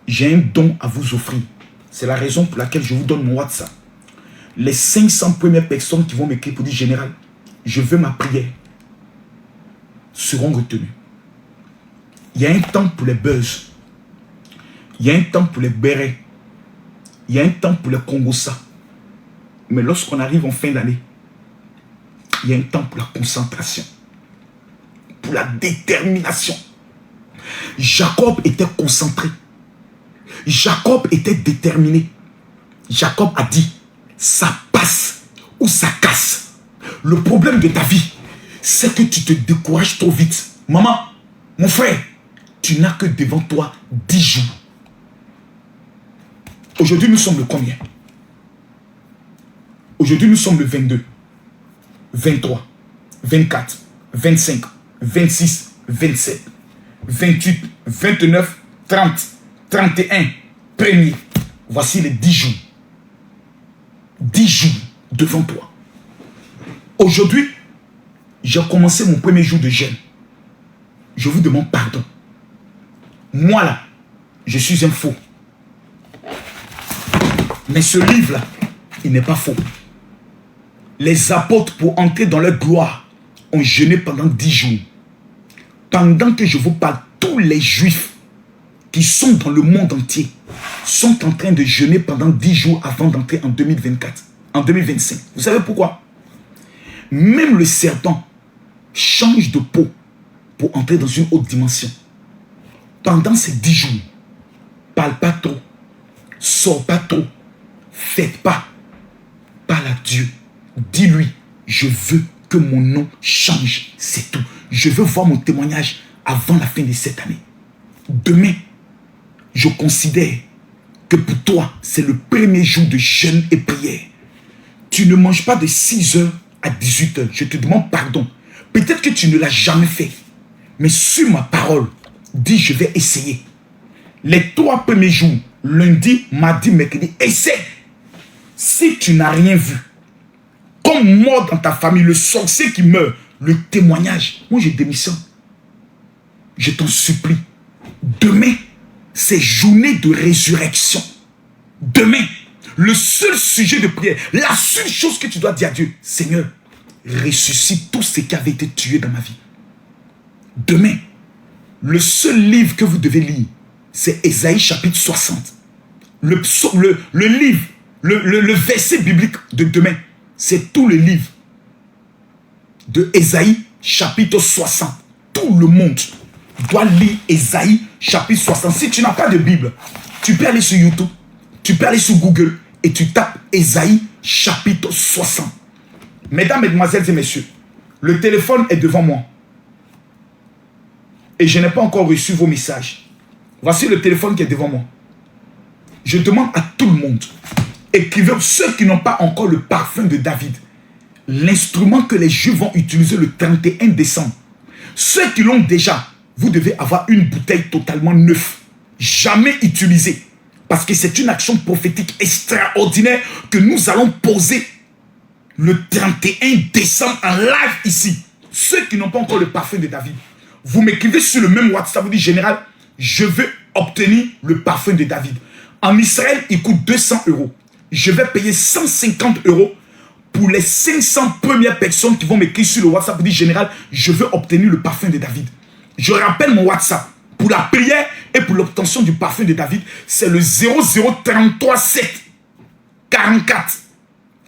j'ai un don à vous offrir. C'est la raison pour laquelle je vous donne mon WhatsApp. Les 500 premières personnes qui vont m'écrire pour dire, général, je veux ma prière, seront retenues. Il y a un temps pour les buzz. Il y a un temps pour les bérets. Il y a un temps pour les Congossa. Mais lorsqu'on arrive en fin d'année, il y a un temps pour la concentration. Pour la détermination. Jacob était concentré. Jacob était déterminé. Jacob a dit, ça passe ou ça casse. Le problème de ta vie, c'est que tu te décourages trop vite. Maman, mon frère, tu n'as que devant toi 10 jours. Aujourd'hui, nous sommes le combien? Aujourd'hui, nous sommes le 22, 23, 24, 25, 26, 27, 28, 29, 30, 31, 1er. Voici les 10 jours. 10 jours devant toi. Aujourd'hui, j'ai commencé mon premier jour de jeûne. Je vous demande pardon. Moi là, je suis un faux. Mais ce livre-là, il n'est pas faux. Les apôtres, pour entrer dans leur gloire, ont jeûné pendant 10 jours. Pendant que je vous parle, tous les juifs qui sont dans le monde entier sont en train de jeûner pendant 10 jours avant d'entrer en 2024, en 2025. Vous savez pourquoi? Même le serpent change de peau pour entrer dans une autre dimension. Pendant ces 10 jours, parle pas trop, sors pas trop, faites pas, parle à Dieu. Dis-lui, je veux que mon nom change, c'est tout. Je veux voir mon témoignage avant la fin de cette année. Demain, je considère que pour toi, c'est le premier jour de jeûne et prière. Tu ne manges pas de 6h à 18h. Je te demande pardon. Peut-être que tu ne l'as jamais fait. Mais sur ma parole, dis, je vais essayer. Les 3 premiers jours, lundi, mardi, mercredi, essaie. Si tu n'as rien vu, comme mort dans ta famille, le sorcier qui meurt, le témoignage, moi je démissionne. Je t'en supplie. Demain, c'est journée de résurrection. Demain, le seul sujet de prière, la seule chose que tu dois dire à Dieu, Seigneur, ressuscite tout ce qui avait été tué dans ma vie. Demain, le seul livre que vous devez lire, c'est Ésaïe chapitre 60. Le livre, le verset biblique de demain, c'est tout le livre de Ésaïe chapitre 60. Tout le monde doit lire Ésaïe chapitre 60. Si tu n'as pas de Bible, tu peux aller sur YouTube, tu peux aller sur Google et tu tapes Ésaïe chapitre 60. Mesdames, mesdemoiselles et messieurs, le téléphone est devant moi. Et je n'ai pas encore reçu vos messages. Voici le téléphone qui est devant moi. Je demande à tout le monde, écrivez, ceux qui n'ont pas encore le parfum de David, l'instrument que les Juifs vont utiliser le 31 décembre. Ceux qui l'ont déjà, vous devez avoir une bouteille totalement neuve, jamais utilisée. Parce que c'est une action prophétique extraordinaire que nous allons poser le 31 décembre en live ici. Ceux qui n'ont pas encore le parfum de David, vous m'écrivez sur le même WhatsApp, vous dites, général, je veux obtenir le parfum de David. En Israël, il coûte 200 €. Je vais payer 150 € pour les 500 premières personnes qui vont m'écrire sur le WhatsApp, vous dites, général, je veux obtenir le parfum de David. Je rappelle mon WhatsApp. Pour la prière et pour l'obtention du parfum de David, c'est le 0033 7 44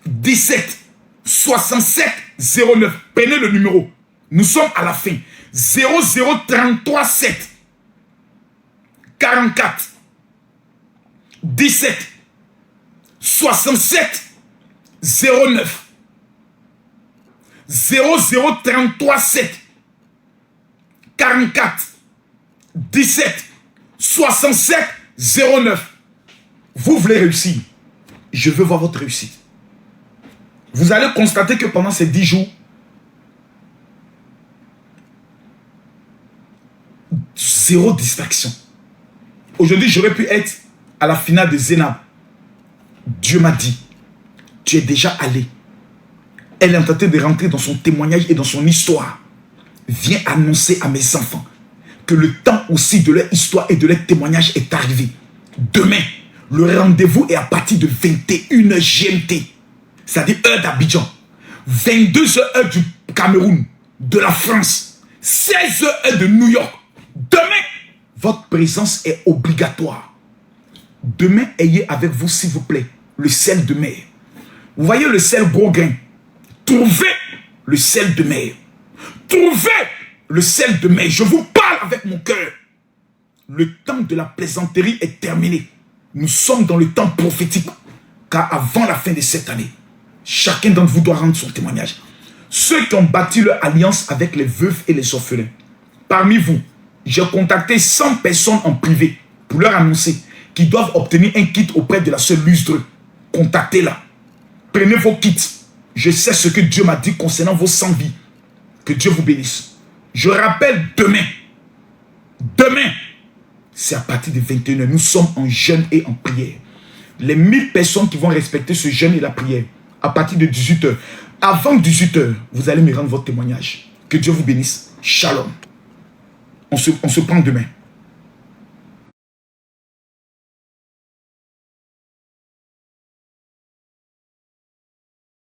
17 67 09. Prenez le numéro. Nous sommes à la fin. 0033 7 44 17 67 09. 0033 7 44 17 67 09. Vous voulez réussir. Je veux voir votre réussite. Vous allez constater que pendant ces 10 jours, zéro distraction. Aujourd'hui, j'aurais pu être à la finale de Zénab. Dieu m'a dit, tu es déjà allé. Elle est en train de rentrer dans son témoignage et dans son histoire. Viens annoncer à mes enfants que le temps aussi de leur histoire et de leur témoignage est arrivé. Demain, le rendez-vous est à partir de 21h GMT, c'est-à-dire heure d'Abidjan, 22h heure du Cameroun, de la France, 16h heure de New York. Demain, Votre présence est obligatoire. Demain, ayez avec vous, s'il vous plaît, le sel de mer. Vous voyez le sel gros grain. Trouvez le sel de mer. Trouvez le sel de mer. Je vous parle avec mon cœur. Le temps de la plaisanterie est terminé. Nous sommes dans le temps prophétique. Car avant la fin de cette année, chacun d'entre vous doit rendre son témoignage. Ceux qui ont bâti leur alliance avec les veuves et les orphelins. Parmi vous, j'ai contacté 100 personnes en privé pour leur annoncer qu'ils doivent obtenir un kit auprès de la sœur Lustre. Contactez-la. Prenez vos kits. Je sais ce que Dieu m'a dit concernant vos 100 vies. Que Dieu vous bénisse. Je rappelle demain. Demain, c'est à partir de 21h. Nous sommes en jeûne et en prière. Les 1000 personnes qui vont respecter ce jeûne et la prière, à partir de 18h. Avant 18h, vous allez me rendre votre témoignage. Que Dieu vous bénisse. Shalom. On se prend demain.